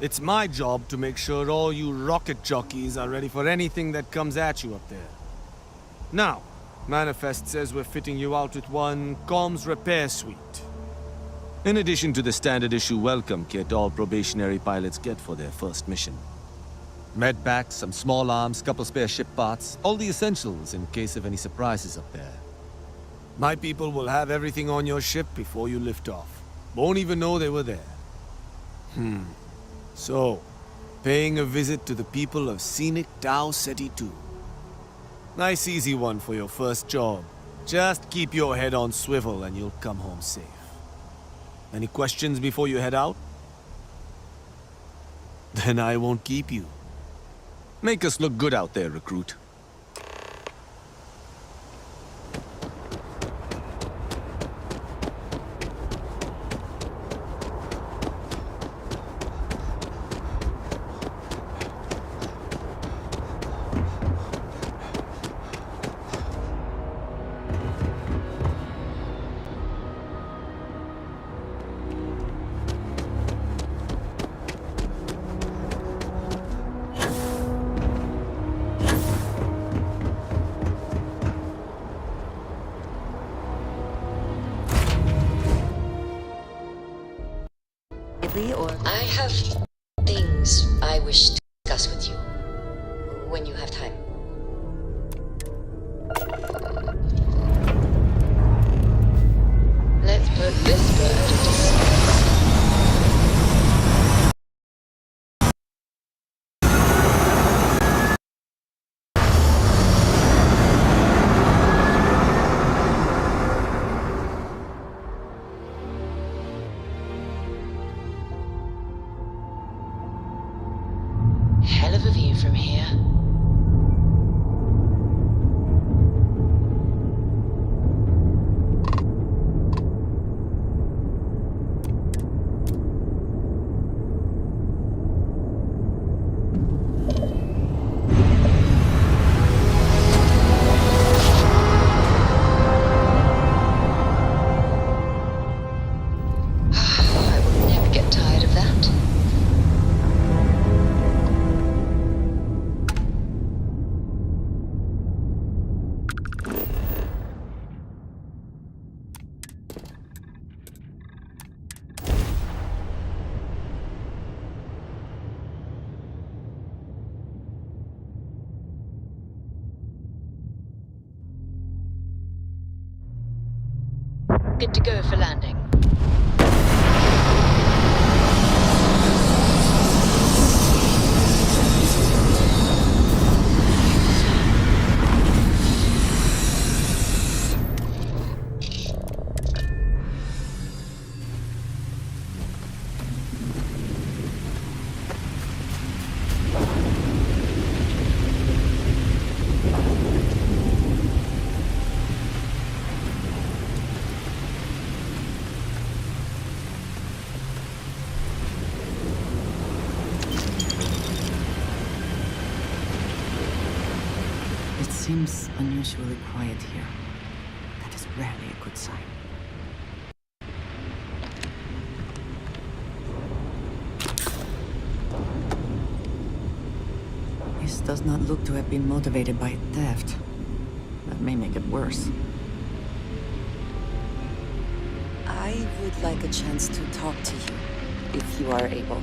It's my job to make sure all you rocket jockeys are ready for anything that comes at you up there. Now, Manifest says we're fitting you out with one comms repair suite. In addition to the standard issue welcome kit all probationary pilots get for their first mission. Medpacks, some small arms, couple spare ship parts, all the essentials in case of any surprises up there. My people will have everything on your ship before you lift off. Won't even know they were there. So, paying a visit to the people of scenic Tau Ceti 2. Nice easy one for your first job. Just keep your head on swivel and you'll come home safe. Any questions before you head out? Then I won't keep you. Make us look good out there, recruit. I have things I wish to discuss with you when you have time. Let's put this bird to sleep. overview from here. I will never get tired of that. Good to go for landing. It seems unusually quiet here. That is rarely a good sign. This does not look to have been motivated by theft. That may make it worse. I would like a chance to talk to you, if you are able.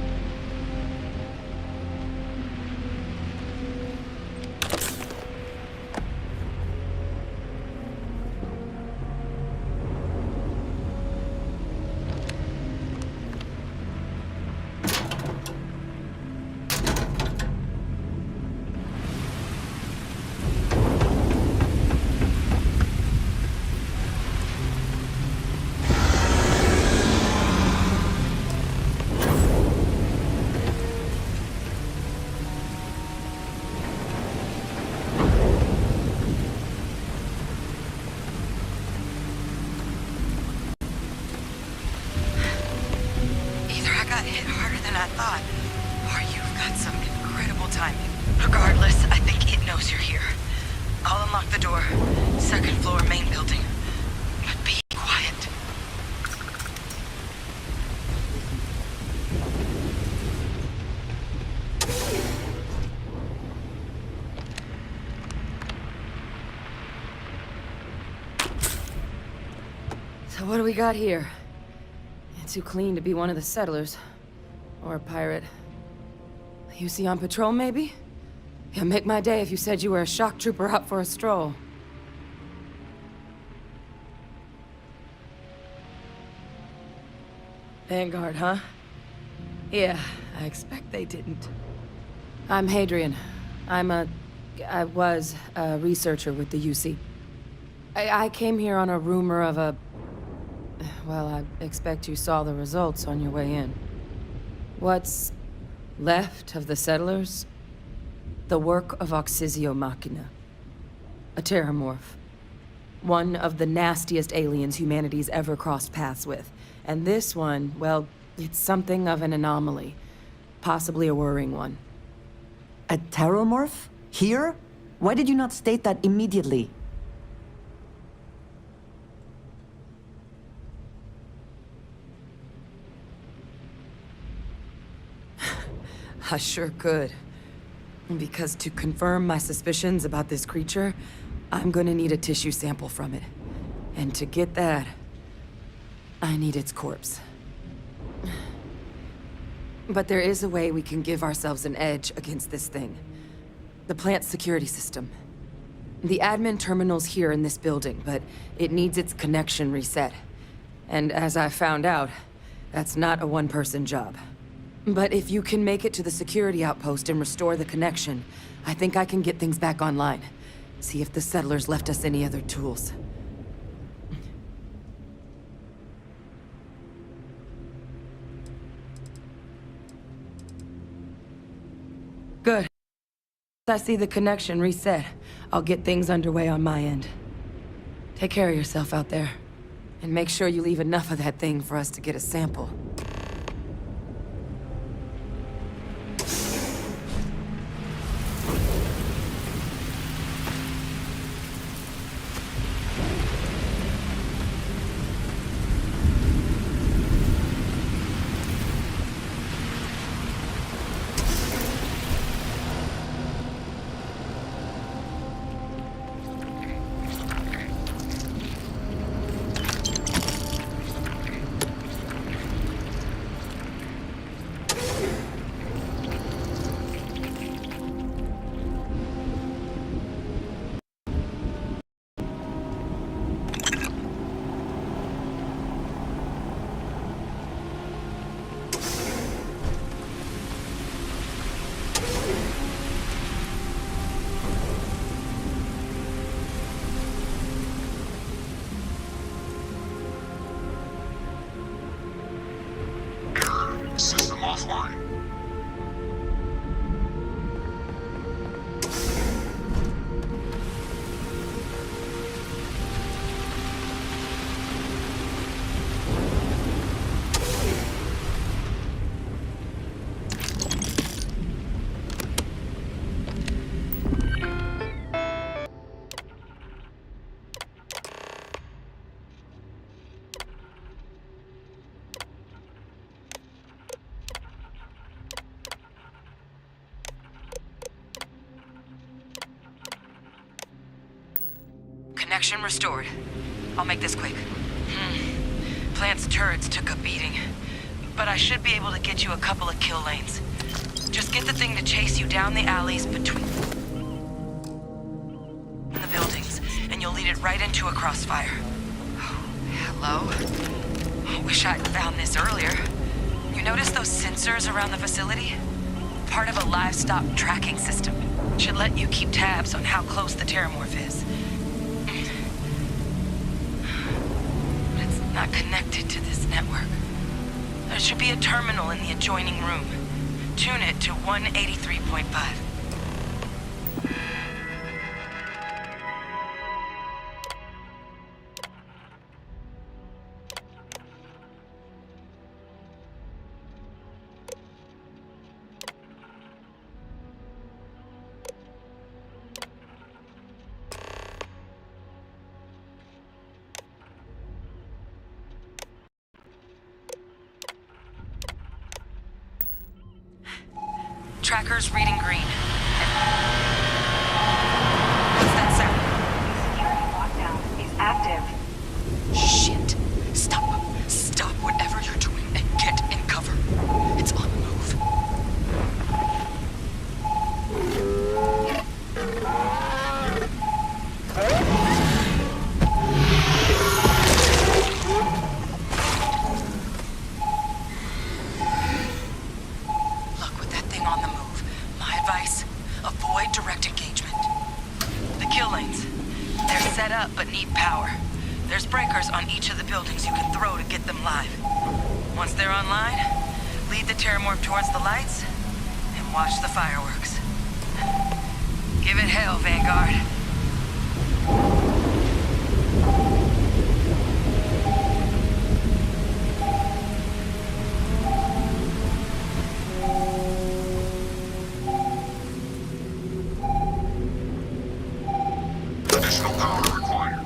Either I got hit harder than I thought, or you've got some incredible timing. Regardless, I think it knows you're here. I'll unlock the door. Second floor, main building. But be quiet. So what do we got here? You're too clean to be one of the settlers. Or a pirate. You see on patrol, maybe? It'd make my day if you said you were a shock trooper out for a stroll. Vanguard, huh? Yeah, I expect they didn't. I'm Hadrian. I was a researcher with the UC. I came here on a rumor of a... Well, I expect you saw the results on your way in. What's left of the settlers? The work of Oxysio Machina. A terramorph. One of the nastiest aliens humanity's ever crossed paths with. And this one, well, it's something of an anomaly. Possibly a worrying one. A terramorph? Here? Why did you not state that immediately? I sure could. Because to confirm my suspicions about this creature, I'm gonna need a tissue sample from it. And to get that, I need its corpse. But there is a way we can give ourselves an edge against this thing. The plant's security system. The admin terminal's here in this building, but it needs its connection reset. And as I found out, that's not a one-person job. But if you can make it to the security outpost and restore the connection, I think I can get things back online. See if the settlers left us any other tools. Good. I see the connection reset, I'll get things underway on my end. Take care of yourself out there. And make sure you leave enough of that thing for us to get a sample. System offline. Connection restored. I'll make this quick. Plant's turrets took a beating, but I should be able to get you a couple of kill lanes. Just get the thing to chase you down the alleys between the buildings, and you'll lead it right into a crossfire. Oh, hello? I wish I'd found this earlier. You notice those sensors around the facility? Part of a livestock tracking system. Should let you keep tabs on how close the terramorph is. Not connected to this network. There should be a terminal in the adjoining room. Tune it to 183.5. Tracker's reading green. What's that sound? Security lockdown is active. Shit. Stop. Stop whatever you're doing and get in cover. It's on the move. Look, with that thing on the move, my advice, avoid direct engagement. The kill lanes, they're set up but need power. There's breakers on each of the buildings you can throw to get them live. Once they're online, lead the terramorph towards the lights and watch the fireworks. Give it hell, Vanguard. Additional power required.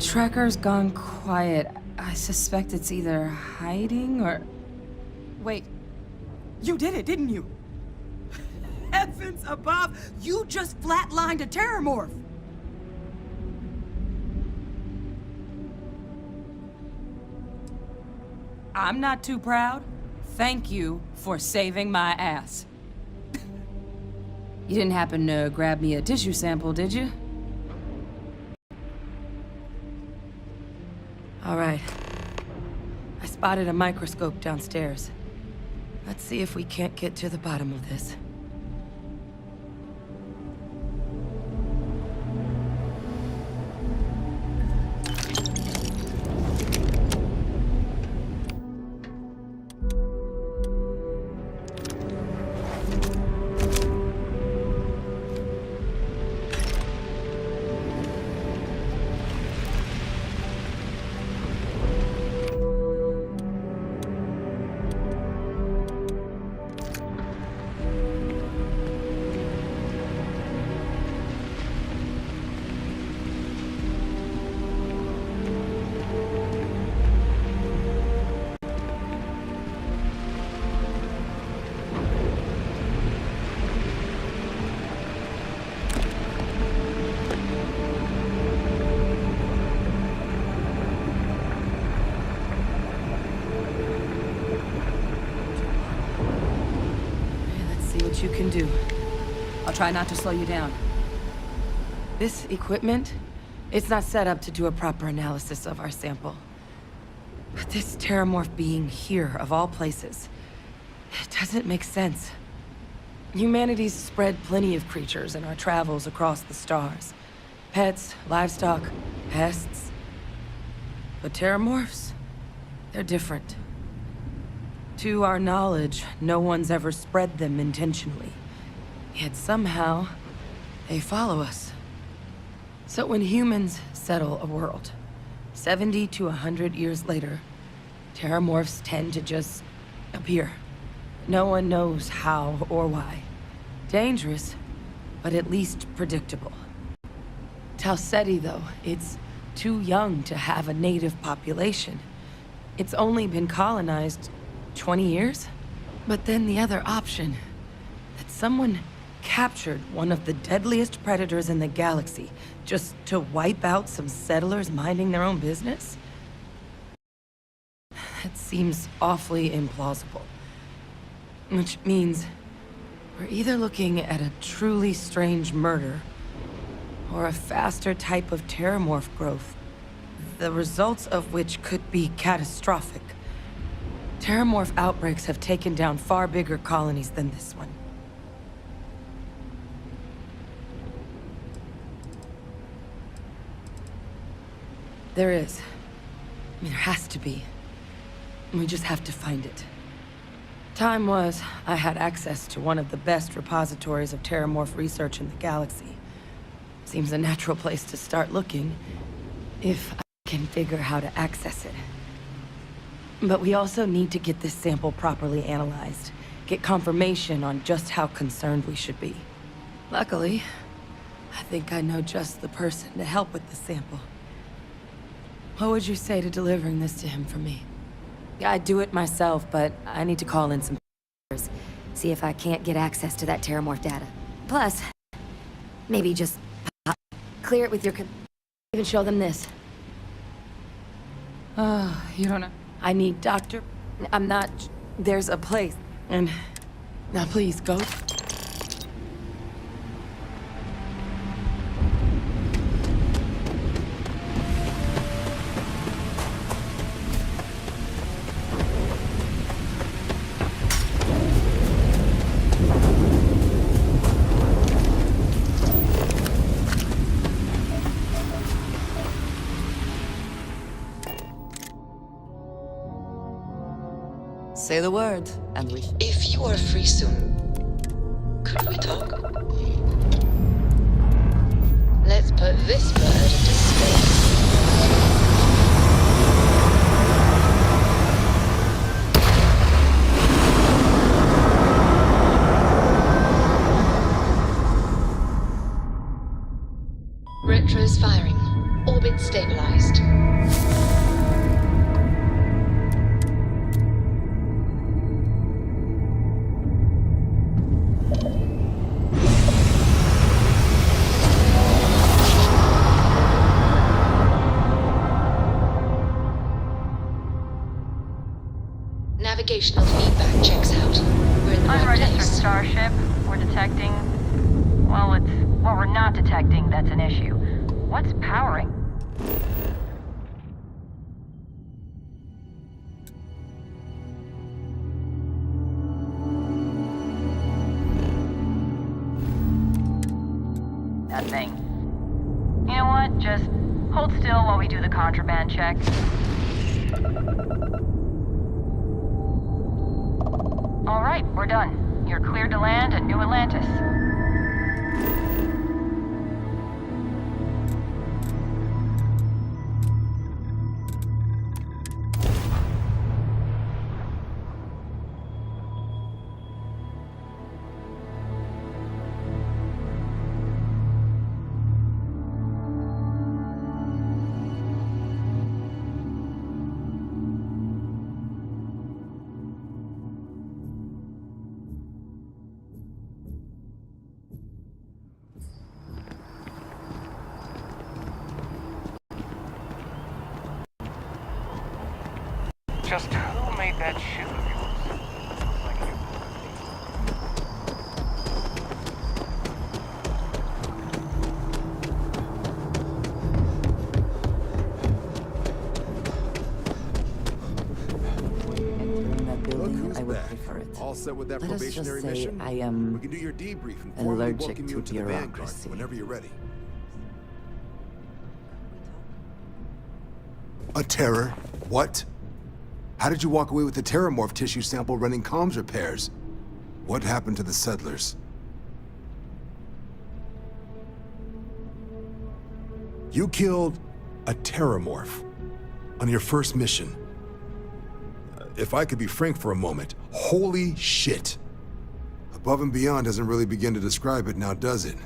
tracker's gone quiet. I suspect it's either hiding or... Wait. You did it, didn't you? Heavens above! You just flatlined a terramorph! I'm not too proud. Thank you for saving my ass. You didn't happen to grab me a tissue sample, did you? All right. I spotted a microscope downstairs. Let's see if we can't get to the bottom of this. You can do. I'll try not to slow you down. This equipment, it's not set up to do a proper analysis of our sample. But this terramorph being here, of all places, it doesn't make sense. Humanity's spread plenty of creatures in our travels across the stars. Pets, livestock, pests. But terramorphs, they're different. To our knowledge, no one's ever spread them intentionally. Yet somehow, they follow us. So when humans settle a world, 70 to 100 years later, terramorphs tend to just appear. No one knows how or why. Dangerous, but at least predictable. Tau Ceti, though, it's too young to have a native population. It's only been colonized 20 years? But then the other option, that someone captured one of the deadliest predators in the galaxy just to wipe out some settlers minding their own business? That seems awfully implausible. Which means we're either looking at a truly strange murder or a faster type of terramorph growth, the results of which could be catastrophic. Terramorph outbreaks have taken down far bigger colonies than this one. There is. I mean, there has to be. We just have to find it. Time was, I had access to one of the best repositories of terramorph research in the galaxy. Seems a natural place to start looking, if I can figure how to access it. But we also need to get this sample properly analyzed, get confirmation on just how concerned we should be. Luckily, I think I know just the person to help with the sample. What would you say to delivering this to him for me? I'd do it myself, but I need to call in some see if I can't get access to that terramorph data. Plus, maybe just clear it with your even show them this. Oh, you don't know. I need Doctor. I'm not. There's a place. And now please go. Say the word, and we... If you are free soon, could we talk? Let's put this bird into space. Retros firing. Orbit stabilized. navigational feedback checks out. We're in the right Unregistered place. starship. We're detecting... Well, we're not detecting that's an issue. What's powering? That thing. You know what? Just hold still while we do the contraband check. All right, we're done. You're cleared to land at New Atlantis. Just who made that ship of yours? Like you. I would prefer it. All set with that Let us just probationary say mission? I am We can do your debrief and formally allergic welcome you to into the Vanguard bureaucracy. whenever you're ready. A terror? What? How did you walk away with the terramorph tissue sample running comms repairs? What happened to the settlers? You killed a terramorph on your first mission. If I could be frank for a moment, holy shit. Above and beyond doesn't really begin to describe it now, does it?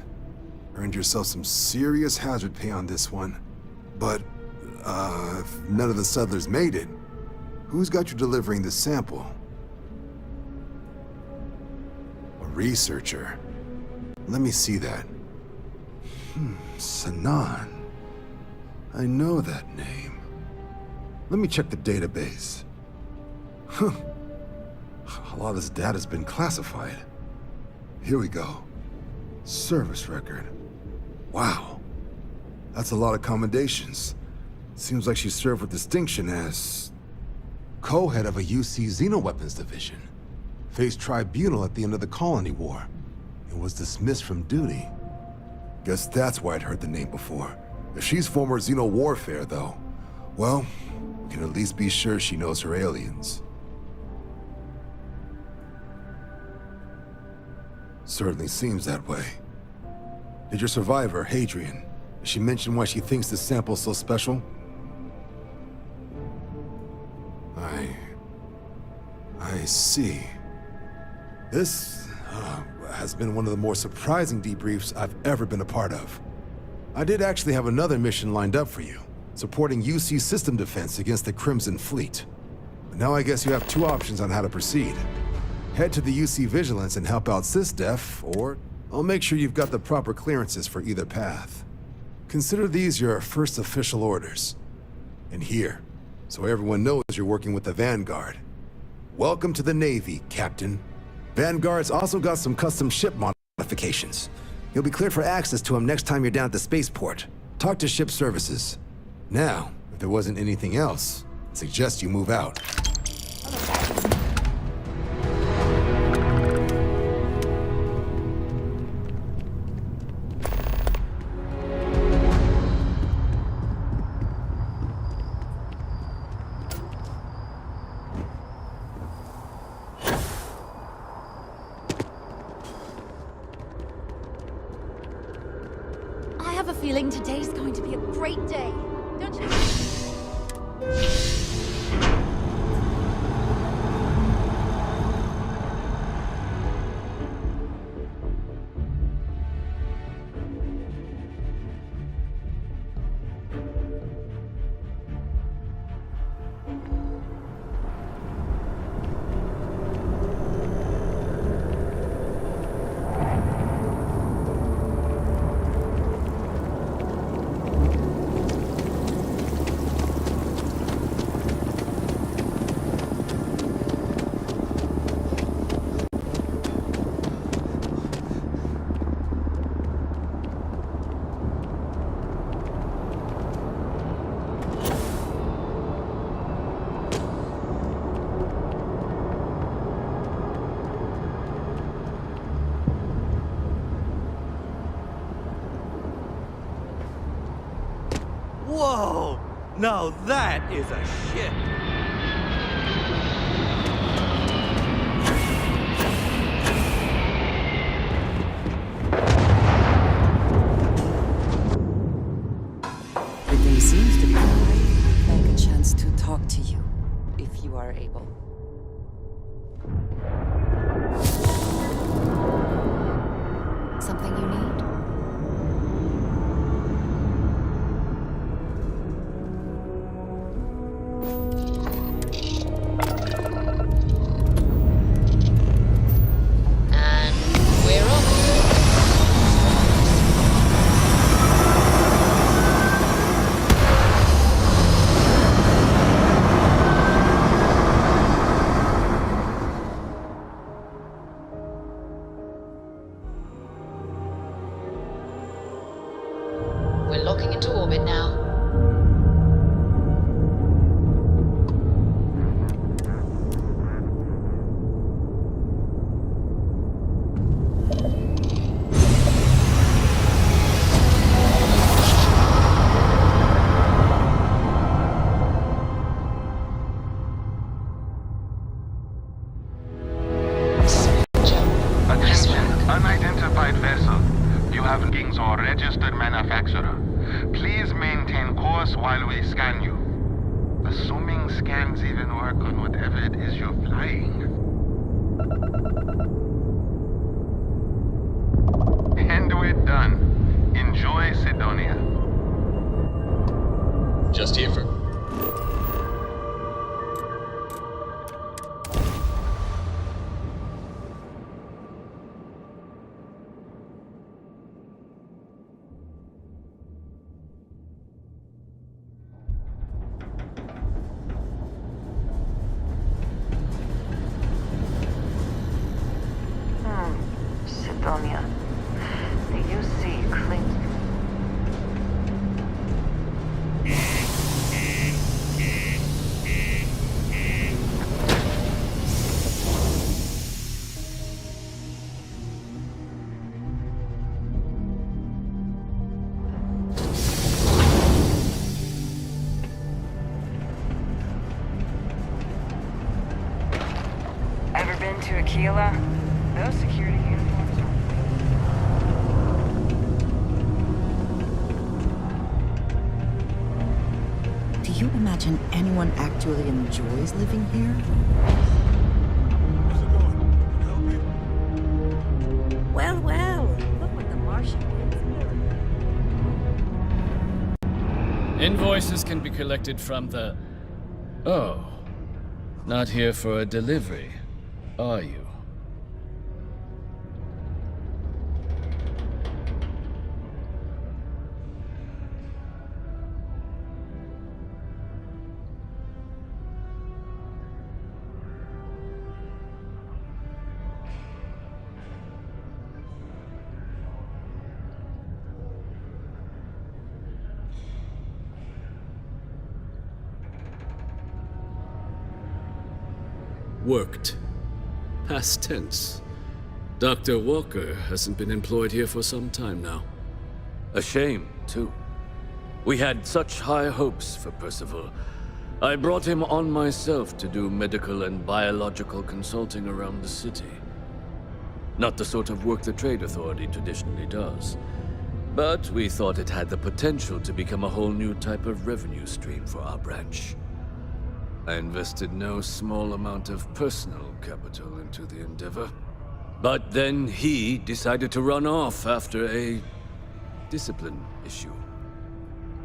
Earned yourself some serious hazard pay on this one. But, if none of the settlers made it, who's got you delivering the sample? A researcher. Let me see that. Sanan. I know that name. Let me check the database. Huh. A lot of this data's been classified. Here we go. Service record. Wow. That's a lot of commendations. Seems like she served with distinction as co-head of a UC Xenoweapons division. Faced tribunal at the end of the Colony War. And was dismissed from duty. Guess that's why I'd heard the name before. If she's former Xeno warfare, though, well, we can at least be sure she knows her aliens. Certainly seems that way. Did your survivor, Hadrian, did she mention why she thinks this sample's so special? I see. This has been one of the more surprising debriefs I've ever been a part of. I did actually have another mission lined up for you, supporting UC system defense against the Crimson Fleet. But now I guess you have two options on how to proceed. Head to the UC Vigilance and help out SysDef, or I'll make sure you've got the proper clearances for either path. Consider these your first official orders. And here, so everyone knows you're working with the Vanguard. Welcome to the Navy, Captain. Vanguard's also got some custom ship modifications. You'll be cleared for access to them next time you're down at the spaceport. Talk to ship services. Now, if there wasn't anything else, I suggest you move out. I have a feeling today's going to be a great day, don't you? Now that is a ship! Everything seems to be alright. I'd like a chance to talk to you, if you are able. Something you need? And we're off. We're locking into orbit now. Attention, unidentified vessel. You have markings or registered manufacturer. Please maintain course while we scan you. Assuming scans even work on whatever it is you're flying. And we're done. Enjoy Sidonia. Just here for... Sidonia. The UC claims... Ever been to Aquila? Those security uniforms are... Do you imagine anyone actually enjoys living here? Well, well. Look what the Martian did. Invoices can be collected from the... Oh. Not here for a delivery, are you? Worked. Past tense. Dr. Walker hasn't been employed here for some time now. A shame, too. We had such high hopes for Percival. I brought him on myself to do medical and biological consulting around the city. Not the sort of work the Trade Authority traditionally does. But we thought it had the potential to become a whole new type of revenue stream for our branch. I invested no small amount of personal capital into the endeavor. But then he decided to run off after a discipline issue.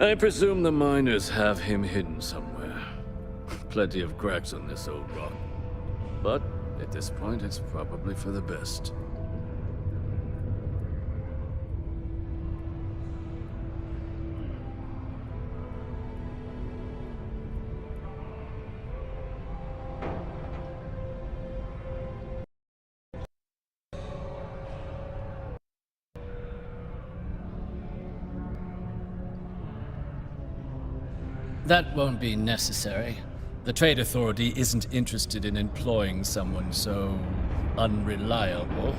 I presume the miners have him hidden somewhere. Plenty of cracks on this old rock. But at this point, it's probably for the best. That won't be necessary. The Trade Authority isn't interested in employing someone so unreliable.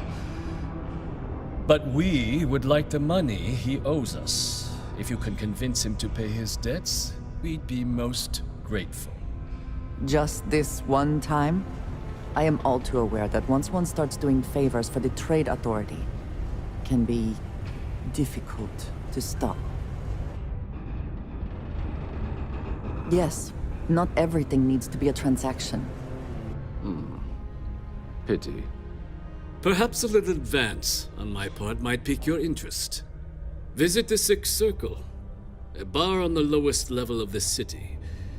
But we would like the money he owes us. If you can convince him to pay his debts, We'd be most grateful. Just this one time? I am all too aware that once one starts doing favors for the Trade Authority, it can be difficult to stop. Yes, not everything needs to be a transaction. Pity. Perhaps a little advance on my part might pique your interest. Visit the Sixth Circle, a bar on the lowest level of the city.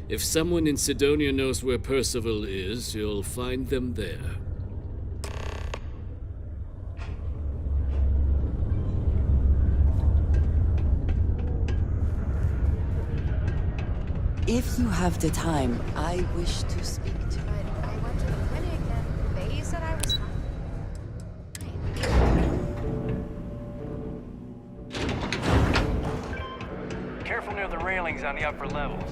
If someone in Sidonia knows where Percival is, you'll find them there. If you have the time, I wish to speak to you. I went to the clinic and they said I was Careful near the railings on the upper levels.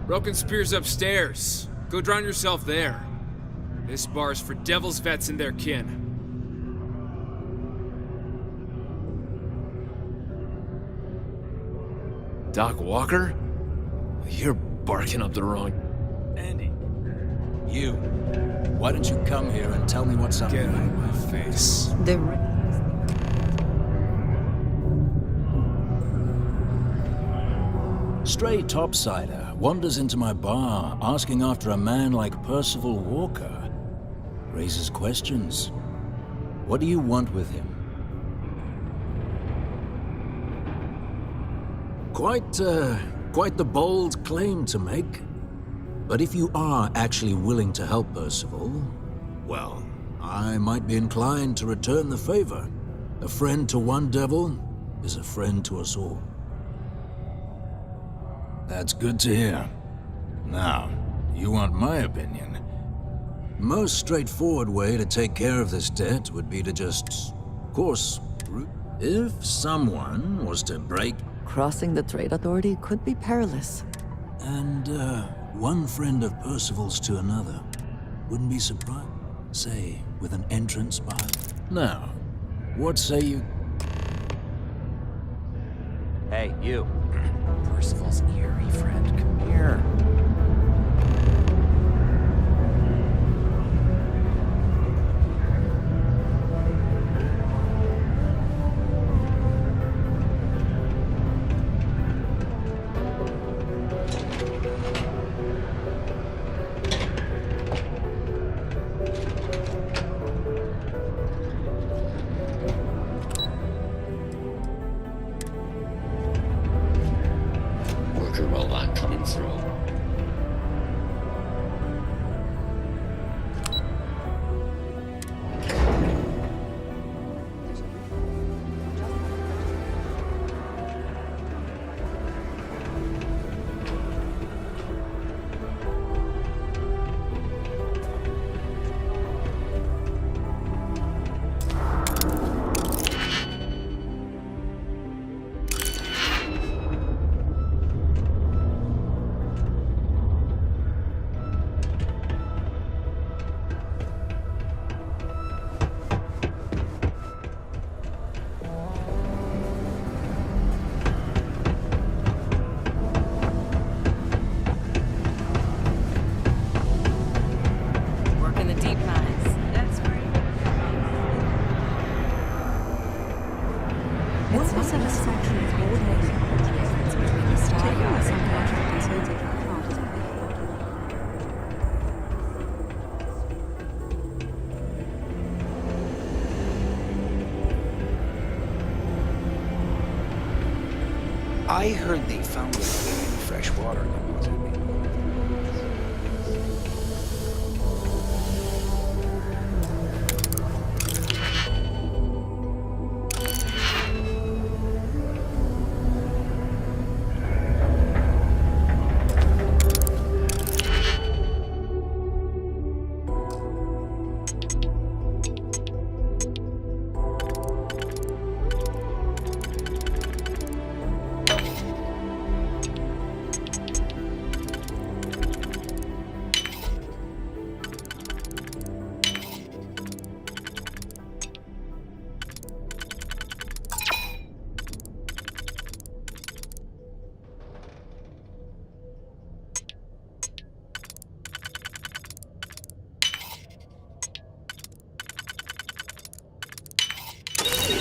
Broken Spear's upstairs. Go drown yourself there. This bar's for devil's vets and their kin. Doc Walker? You're barking up the wrong... Andy. You. Why don't you come here and tell me what's up? Get out of my face. Stray topsider wanders into my bar asking after a man like Percival Walker. Raises questions. What do you want with him? Quite the bold claim to make. But if you are actually willing to help Percival, well, I might be inclined to return the favor. A friend to one devil is a friend to us all. That's good to hear. Now, you want my opinion? Most straightforward way to take care of this debt would be to just, of course, if someone was to break... Crossing the Trade Authority could be perilous. And, one friend of Percival's to another. Wouldn't be surprised. Say, with an entrance behind. Now, what say you... Hey, you. Percival's eerie friend, come here. I heard they found a thing in fresh water that wasn't me.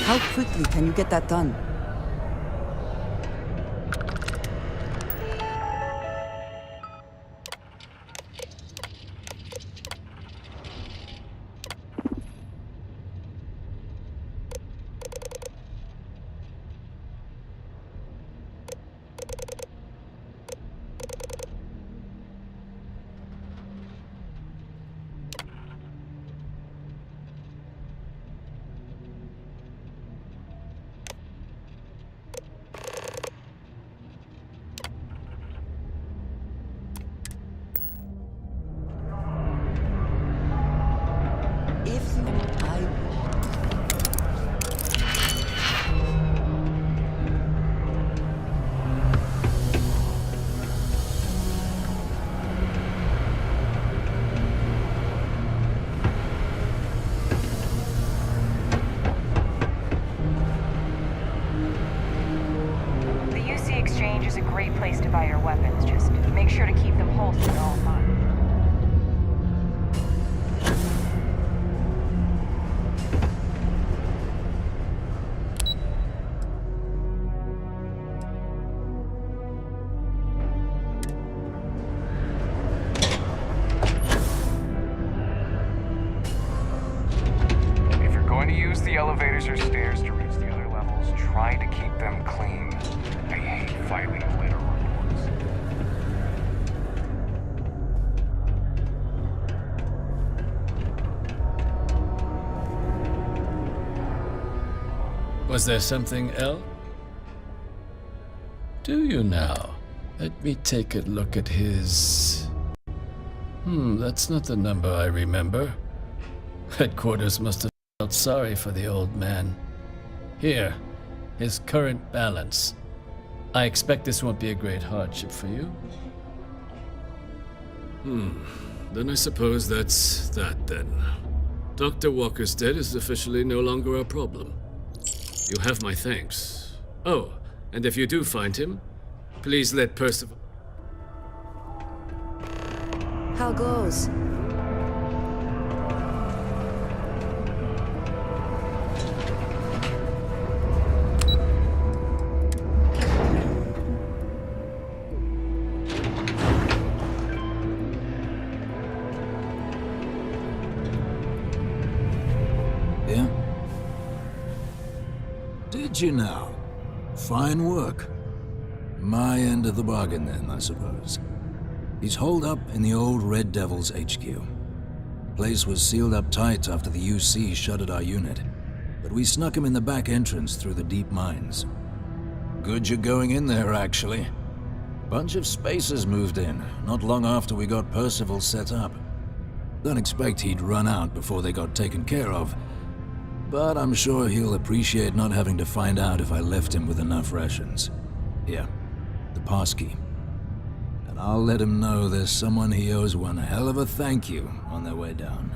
How quickly can you get that done? The UC Exchange is a great place to buy your weapons. Just make sure to keep them holstered at all times. If you're going to use the elevators or stairs to reach the other levels, try to keep them clean. I hate filing litter reports. Was there something else? Do you now? Let me take a look at his... that's not the number I remember. Headquarters must have felt sorry for the old man. Here, his current balance. I expect this won't be a great hardship for you. Then I suppose that's that then. Dr. Walker's dead is officially no longer a problem. You have my thanks. Oh, and if you do find him, please let Percival... How goes? Yeah? Did you now? Fine work. My end of the bargain then, I suppose. He's holed up in the old Red Devil's HQ. Place was sealed up tight after the UC shuttered our unit, but we snuck him in the back entrance through the deep mines. Good you're going in there, actually. Bunch of spacers moved in, not long after we got Percival set up. Don't expect he'd run out before they got taken care of, but I'm sure he'll appreciate not having to find out if I left him with enough rations. Here, the passkey. And I'll let him know there's someone he owes one hell of a thank you on their way down.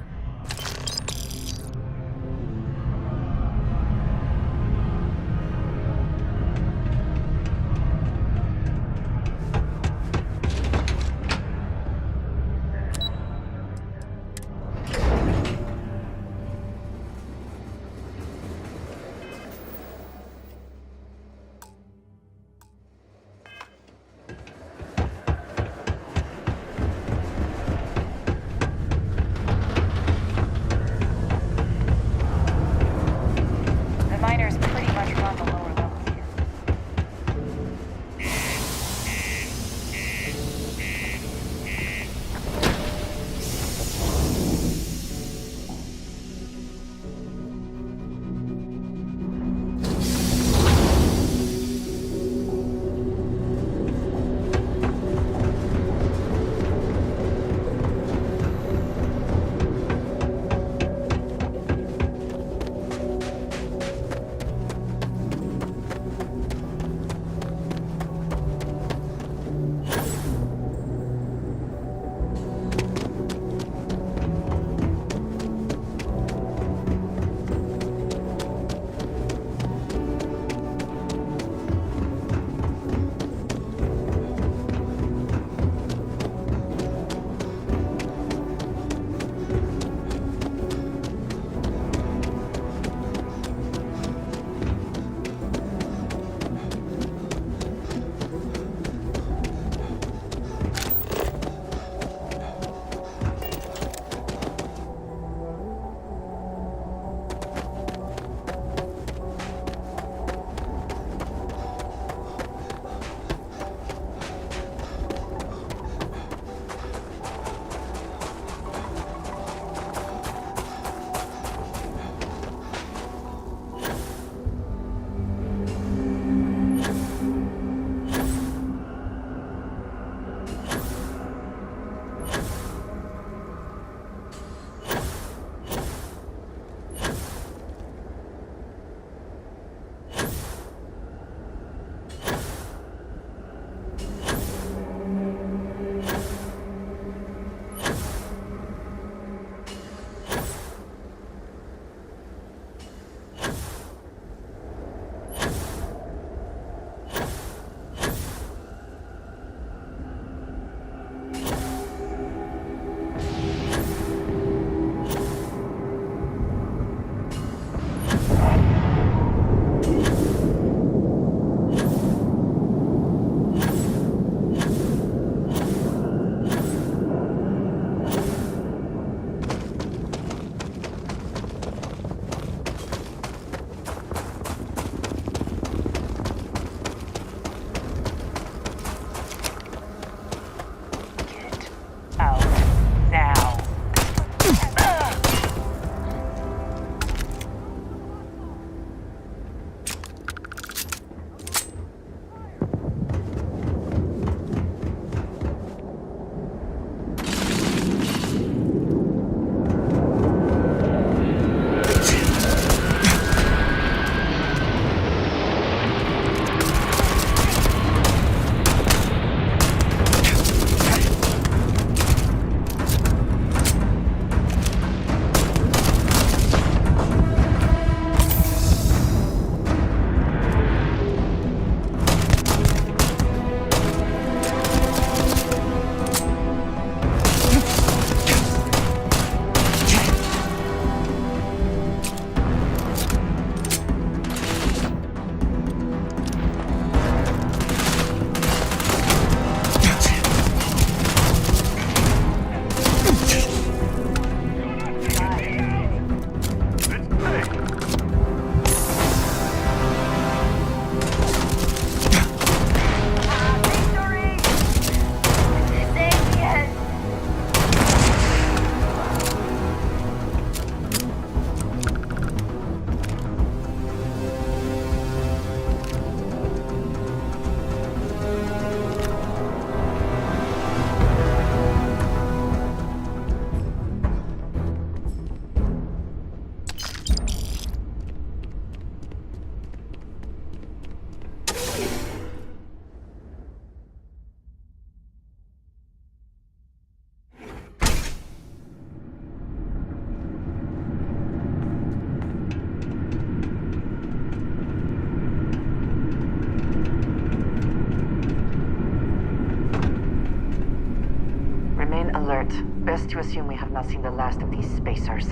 Remain alert. Best to assume we have not seen the last of these spacers.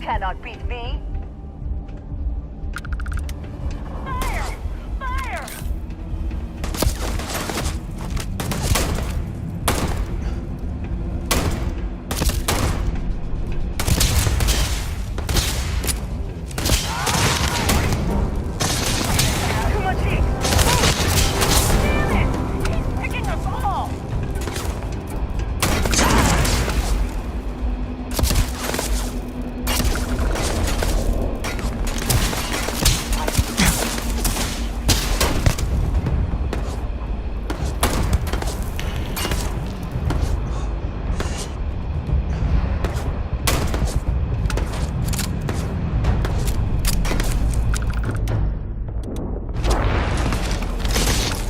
Cannot beat me. Fire! Fire! Too much heat. Damn it! He's picking us all.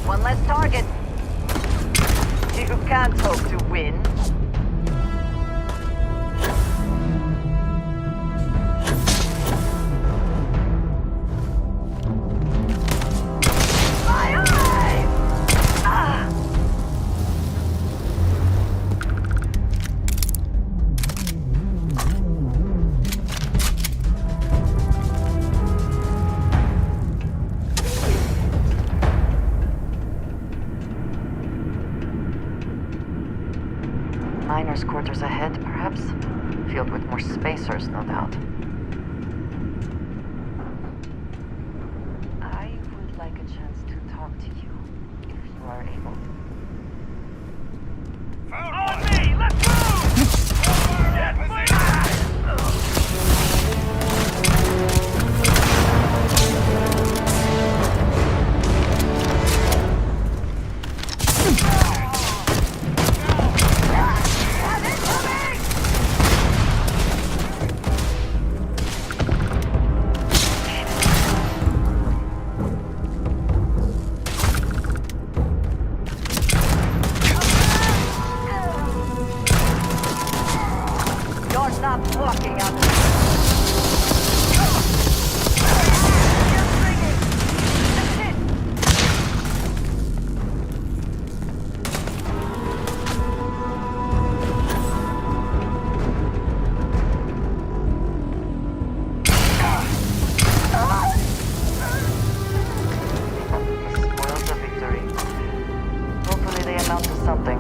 One less target. You can't hope to win. My eyes! Ah! Miners' quarters ahead, perhaps? Filled with more spacers, no doubt. I would like a chance to talk to you, if you are able. On me! Let's move! Get You're not walking out. Spoils of victory. Hopefully they amount to something.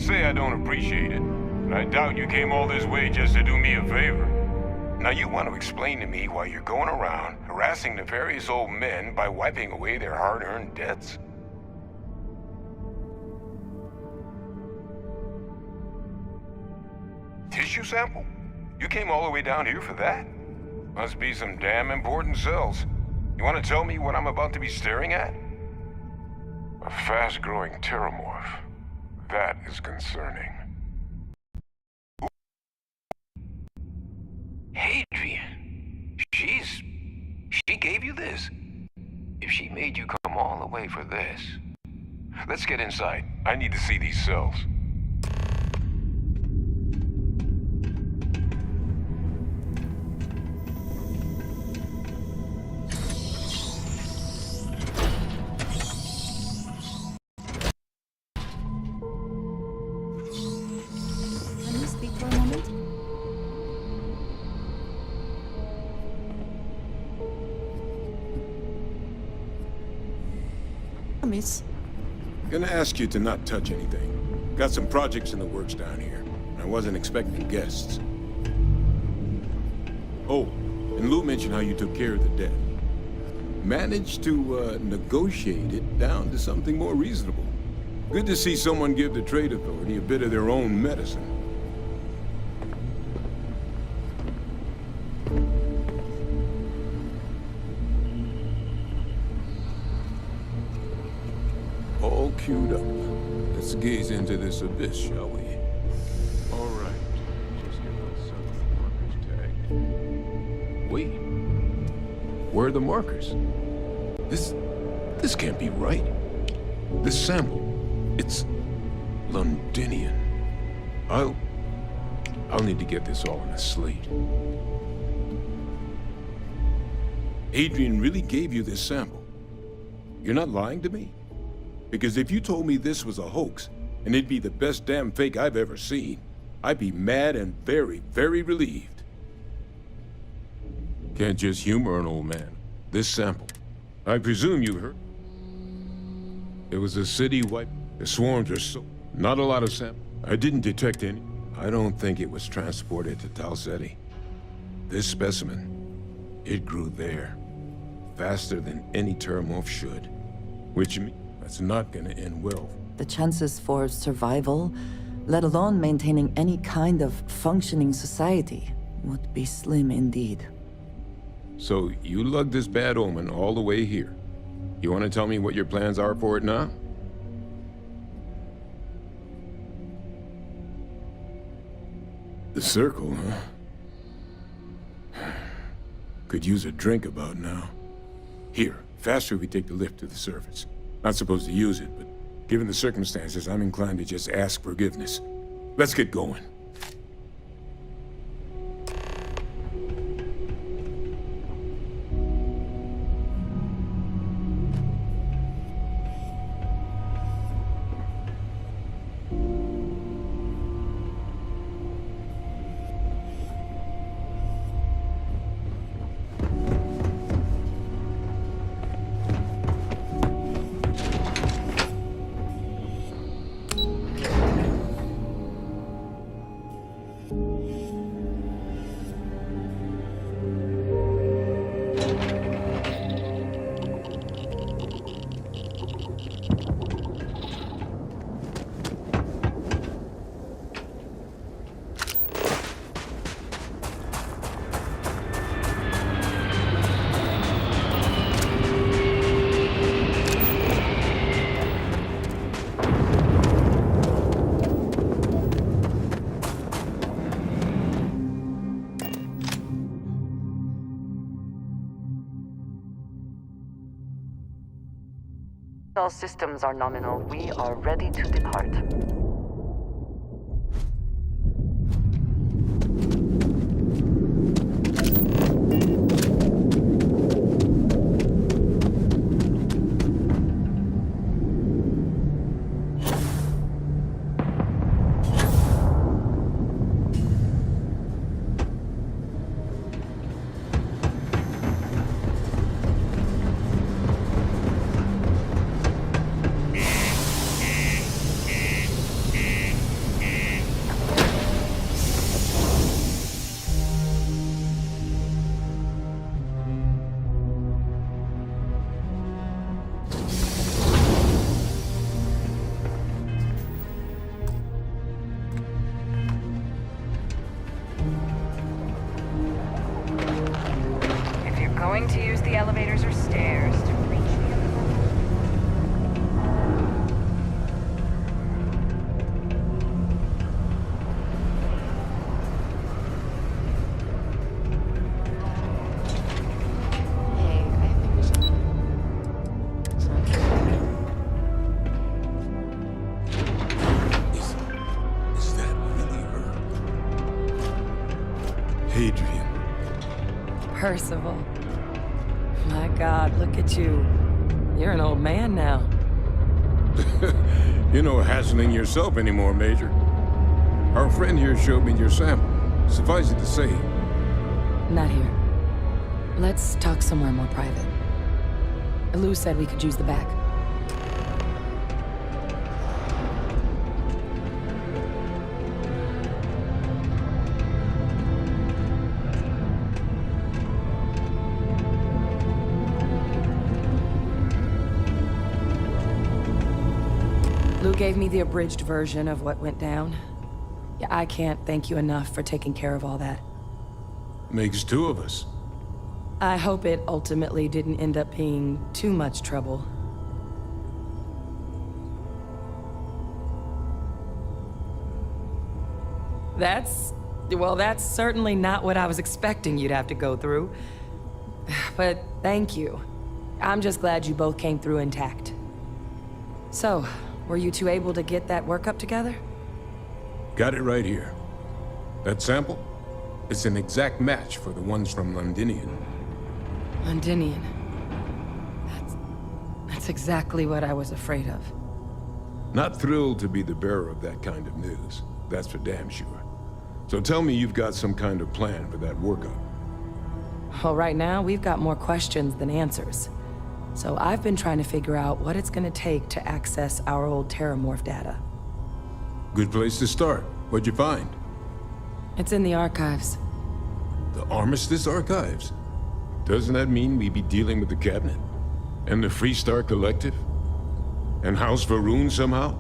Can't say I don't appreciate it, but I doubt you came all this way just to do me a favor. Now you want to explain to me why you're going around harassing nefarious old men by wiping away their hard-earned debts? Tissue sample? You came all the way down here for that? Must be some damn important cells. You want to tell me what I'm about to be staring at? A fast-growing pteromorph. That is concerning. Hadrian. She gave you this? If she made you come all the way for this... Let's get inside. I need to see these cells. Can you speak for a moment? Miss. Gonna ask you to not touch anything. Got some projects in the works down here. I wasn't expecting guests. Oh, and Lou mentioned how you took care of the debt. Managed to negotiate it down to something more reasonable. Good to see someone give the Trade Authority a bit of their own medicine. All queued up. Let's gaze into this abyss, shall we? All right. Just get those subtle markers tagged. Wait. Where are the markers? This can't be right. This sample, it's Londinian. I'll need to get this all on a slate. Adrian really gave you this sample. You're not lying to me? Because if you told me this was a hoax, and it'd be the best damn fake I've ever seen, I'd be mad and very, very relieved. Can't just humor an old man. This sample, I presume you heard. It was a city wipe. The swarms are so... Not a lot of samples. I didn't detect any. I don't think it was transported to Tau Ceti. This specimen, it grew there. Faster than any pteromorph should. Which means that's not gonna end well. The chances for survival, let alone maintaining any kind of functioning society, would be slim indeed. So you lugged this bad omen all the way here. You want to tell me what your plans are for it now? The circle, huh? Could use a drink about now. Here, faster we take the lift to the surface. Not supposed to use it, but given the circumstances, I'm inclined to just ask forgiveness. Let's get going. All systems are nominal. We are ready to depart. going to use the elevators or stairs to reach the other level? Hey, I think we should. Is that really her? Hadrian. Percival. My God, look at you. You're an old man now. You're no hassling yourself anymore, Major. Our friend here showed me your sample. Suffice it to say, Not here. Let's talk somewhere more private. Lou said we could use the back. Lou gave me the abridged version of what went down. Yeah, I can't thank you enough for taking care of all that. makes two of us. I hope it ultimately didn't end up being too much trouble. That's certainly not what I was expecting you'd have to go through. But thank you. I'm just glad you both came through intact. So, were you two able to get that workup together? Got it right here. That sample? It's an exact match for the ones from Londinian. Londinian. That's exactly what I was afraid of. Not thrilled to be the bearer of that kind of news. That's for damn sure. So tell me you've got some kind of plan for that workup. Well, right now, we've got more questions than answers. So I've been trying to figure out what it's gonna take to access our old Terramorph data. Good place to start. What'd you find? It's in the archives. The Armistice Archives? Doesn't that mean we'd be dealing with the Cabinet? And the Freestar Collective? And House Varun somehow?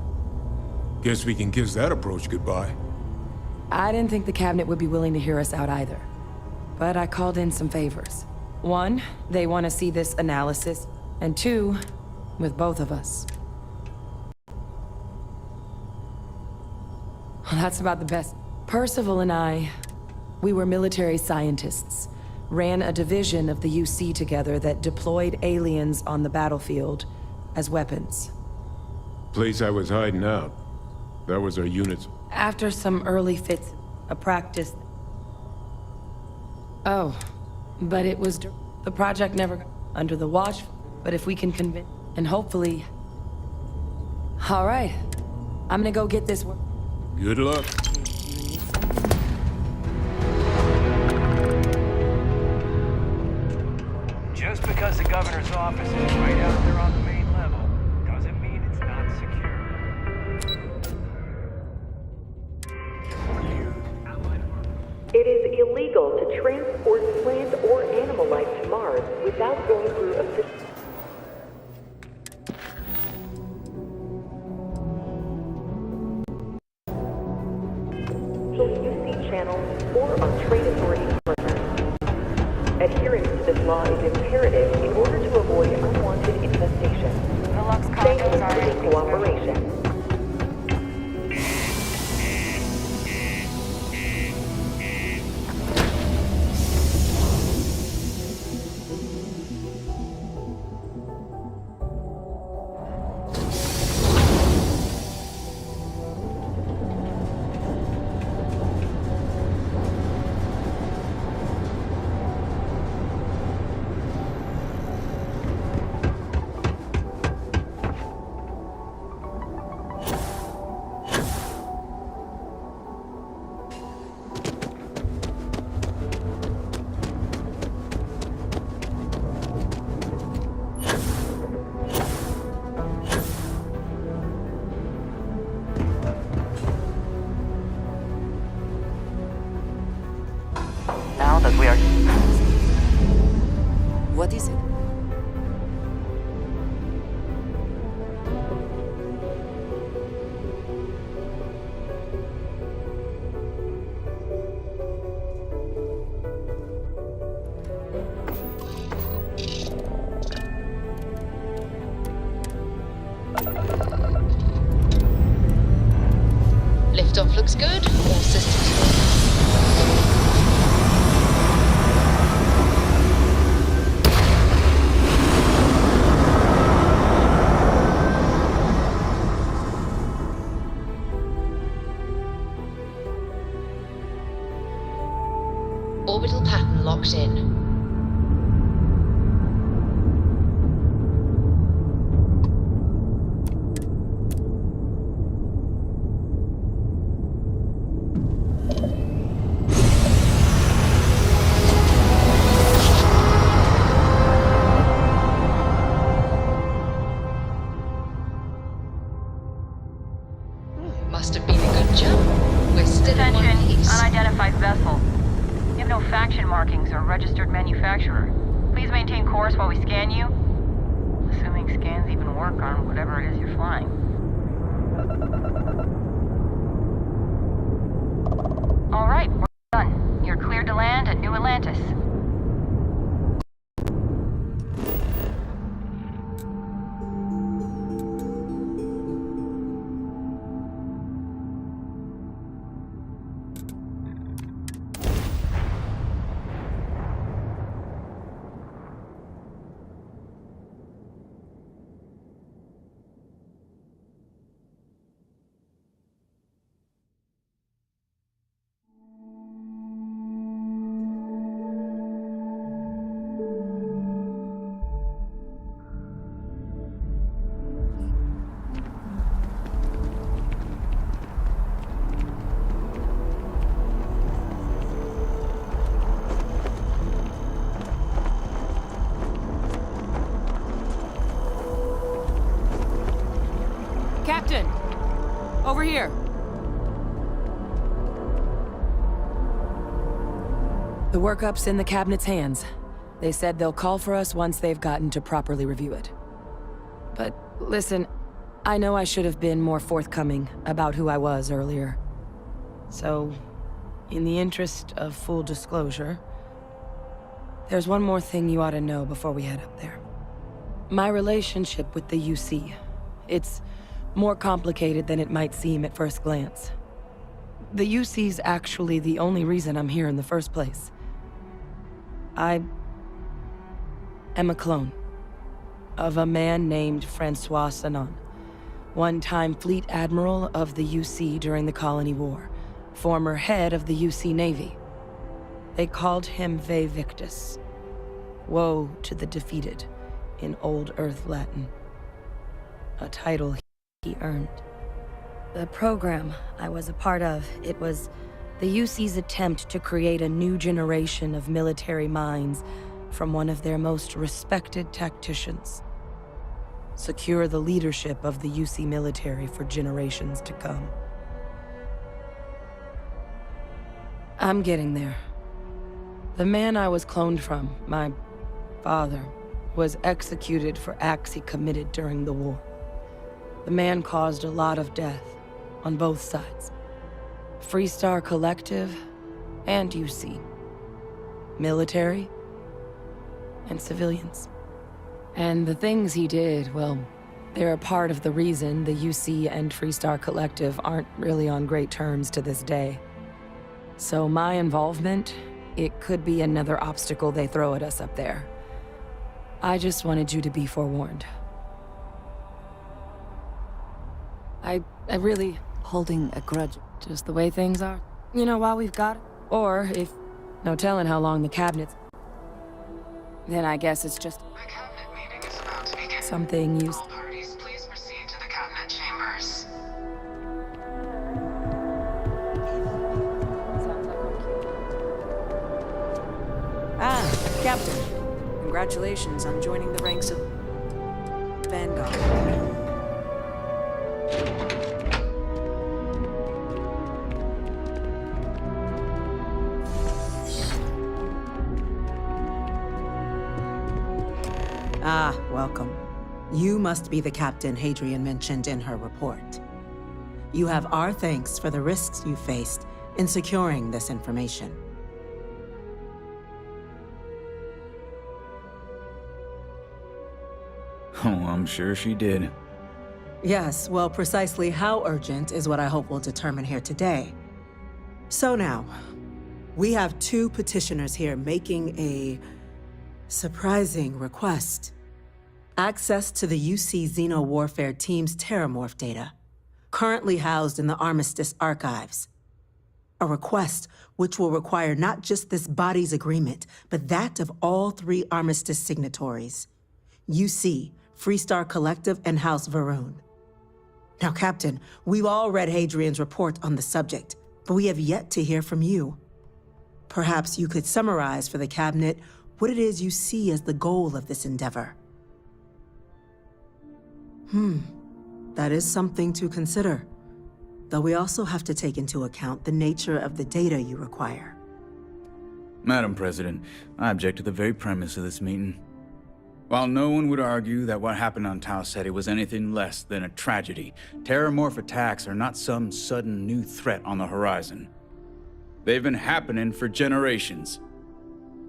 Guess we can kiss that approach goodbye. I didn't think the Cabinet would be willing to hear us out either. But I called in some favors. One, they want to see this analysis. And two, with both of us. Well, that's about the best. Percival and I, we were military scientists. Ran a division of the UC together that deployed aliens on the battlefield as weapons. Place I was hiding out. That was our unit's. After some early fits, a practice. Oh, but it was the project never got under the watch. But if we can convince, and hopefully. All right, I'm gonna go get this work. Good luck. Just because the governor's office is right out there on the main level, doesn't mean it's not secure. It is illegal to transport plant or animal life to Mars without going through a UC channels or on trade authority partners. Adherence to this law is imperative in order to avoid unwanted infestation. The Lux Thank you condos are for your anything cooperation. Now that we are... What is it? Orbital pattern locked in. Must have been a good jump. We're still in one Attention, piece. unidentified vessel. You have no faction markings or registered manufacturer. Please maintain course while we scan you. Assuming scans even work on whatever it is you're flying. All right, we're done. You're cleared to land at New Atlantis. Captain! Over here! The workup's in the cabinet's hands. They said they'll call for us once they've gotten to properly review it. But listen, I know I should have been more forthcoming about who I was earlier. So, in the interest of full disclosure, there's one more thing you ought to know before we head up there. My relationship with the UC, it's more complicated than it might seem at first glance. The UC's actually the only reason I'm here in the first place. I am a clone of a man named Francois Sanon, one-time fleet admiral of the UC during the Colony War, former head of the UC Navy. They called him Ve Victus, woe to the defeated, in Old Earth Latin, a title he earned. The program I was a part of, it was the UC's attempt to create a new generation of military minds from one of their most respected tacticians. Secure the leadership of the UC military for generations to come. I'm getting there. The man I was cloned from, my father, was executed for acts he committed during the war. The man caused a lot of death, on both sides. Freestar Collective and UC. Military and civilians. And the things he did, well, they're a part of the reason the UC and Freestar Collective aren't really on great terms to this day. So my involvement, it could be another obstacle they throw at us up there. I just wanted you to be forewarned. I really... Holding a grudge. Just the way things are. You know, while we've got it. Or if... No telling how long the cabinet's... Then I guess it's just... The cabinet meeting is about to begin. Something you... All parties, please proceed to the cabinet chambers. Ah, Captain. Congratulations on joining the ranks of Vanguard. Ah, welcome. You must be the captain Hadrian mentioned in her report. You have our thanks for the risks you faced in securing this information. Oh, I'm sure she did. Yes, well, precisely how urgent is what I hope we'll determine here today. So now, we have two petitioners here making a surprising request. Access to the UC Xeno Warfare Team's Terramorph data, currently housed in the Armistice archives. A request which will require not just this body's agreement, but that of all 3 armistice signatories. UC, Freestar Collective, and House Varun. Now, Captain, we've all read Hadrian's report on the subject, but we have yet to hear from you. Perhaps you could summarize for the Cabinet what it is you see as the goal of this endeavor. That is something to consider. Though we also have to take into account the nature of the data you require. Madam President, I object to the very premise of this meeting. While no one would argue that what happened on Tau Ceti was anything less than a tragedy, terramorph attacks are not some sudden new threat on the horizon. They've been happening for generations.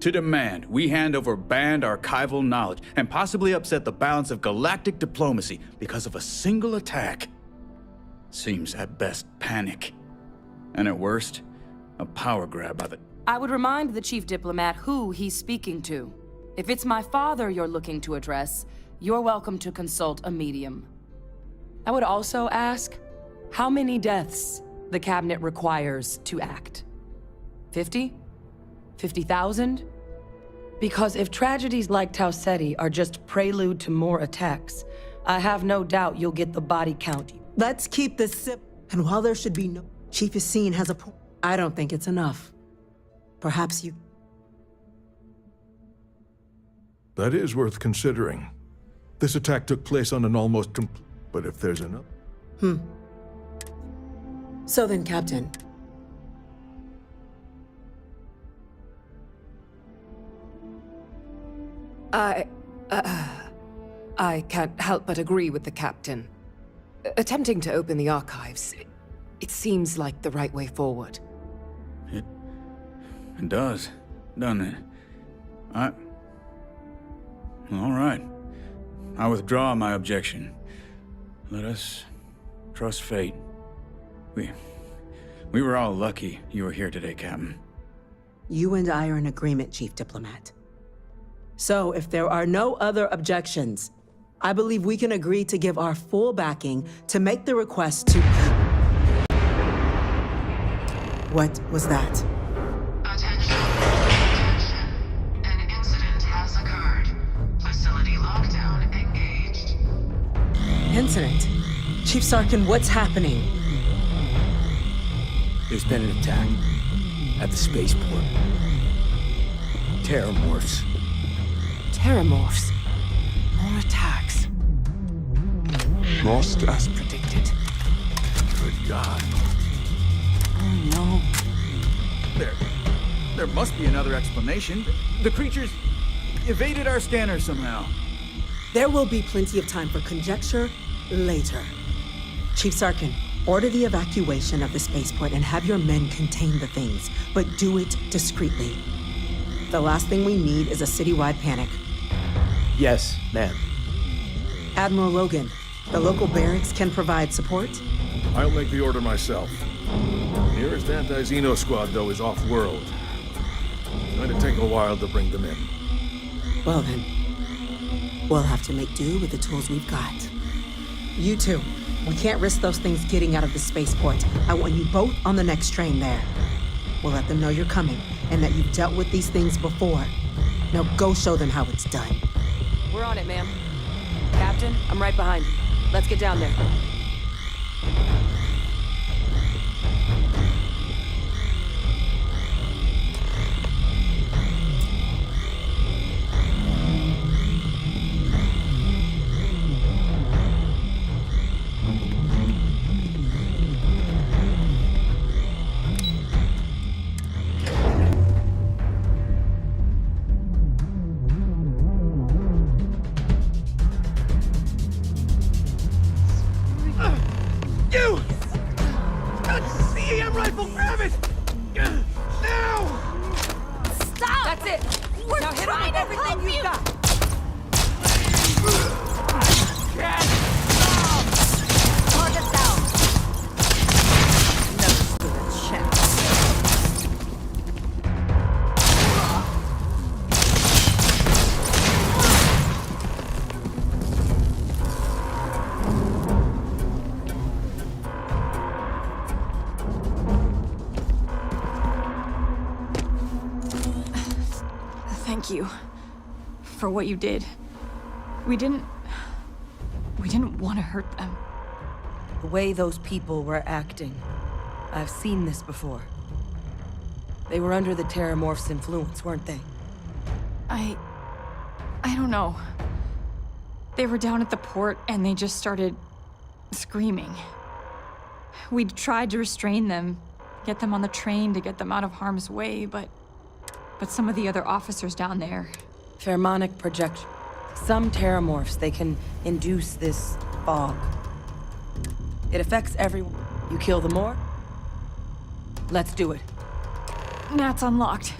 To demand we hand over banned archival knowledge and possibly upset the balance of galactic diplomacy because of a single attack seems at best panic, and at worst, a power grab by the... I would remind the chief diplomat who he's speaking to. If it's my father you're looking to address, you're welcome to consult a medium. I would also ask how many deaths the Cabinet requires to act. 50? 50,000? Because if tragedies like Tau Ceti are just prelude to more attacks, I have no doubt you'll get the body count. Let's keep this simple. And while there should be no... Chief Yassine has a point. I don't think it's enough. Perhaps you... That is worth considering. This attack took place on an almost but if there's enough... So then, Captain... I can't help but agree with the Captain. Attempting to open the archives, it seems like the right way forward. It does, doesn't it? All right. I withdraw my objection. Let us trust fate. We were all lucky you were here today, Captain. You and I are in agreement, Chief Diplomat. So, if there are no other objections, I believe we can agree to give our full backing to make the request to... What was that? Attention. An incident has occurred. Facility lockdown engaged. Incident? Chief Sarkin, what's happening? There's been an attack at the spaceport. Terramorphs. Terramorphs. More attacks. Lost As predicted. Good God. Oh no. There must be another explanation. The creatures evaded our scanner somehow. There will be plenty of time for conjecture later. Chief Sarkin, order the evacuation of the spaceport and have your men contain the things, but do it discreetly. The last thing we need is a citywide panic. Yes, ma'am. Admiral Logan, the local barracks can provide support? I'll make the order myself. Nearest anti-Xeno squad, though, is off-world. It's going to take a while to bring them in. Well then, we'll have to make do with the tools we've got. You two, we can't risk those things getting out of the spaceport. I want you both on the next train there. We'll let them know you're coming, and that you've dealt with these things before. Now go show them how it's done. We're on it, ma'am. Captain, I'm right behind you. Let's get down there. You! Got CEM rifle, grab it! Now! Stop! That's it! We're now hit trying him to with help everything you! you've got! Target down! Never stood a chance. Thank you for what you did. We didn't want to hurt them. The way those people were acting, I've seen this before. They were under the Terramorph's influence, weren't they? I don't know. They were down at the port and they just started screaming. We'd tried to restrain them, get them on the train to get them out of harm's way, but some of the other officers down there... Pheromonic projection. Some Terramorphs, they can induce this fog. It affects everyone. You kill them more? Let's do it. Nat's unlocked.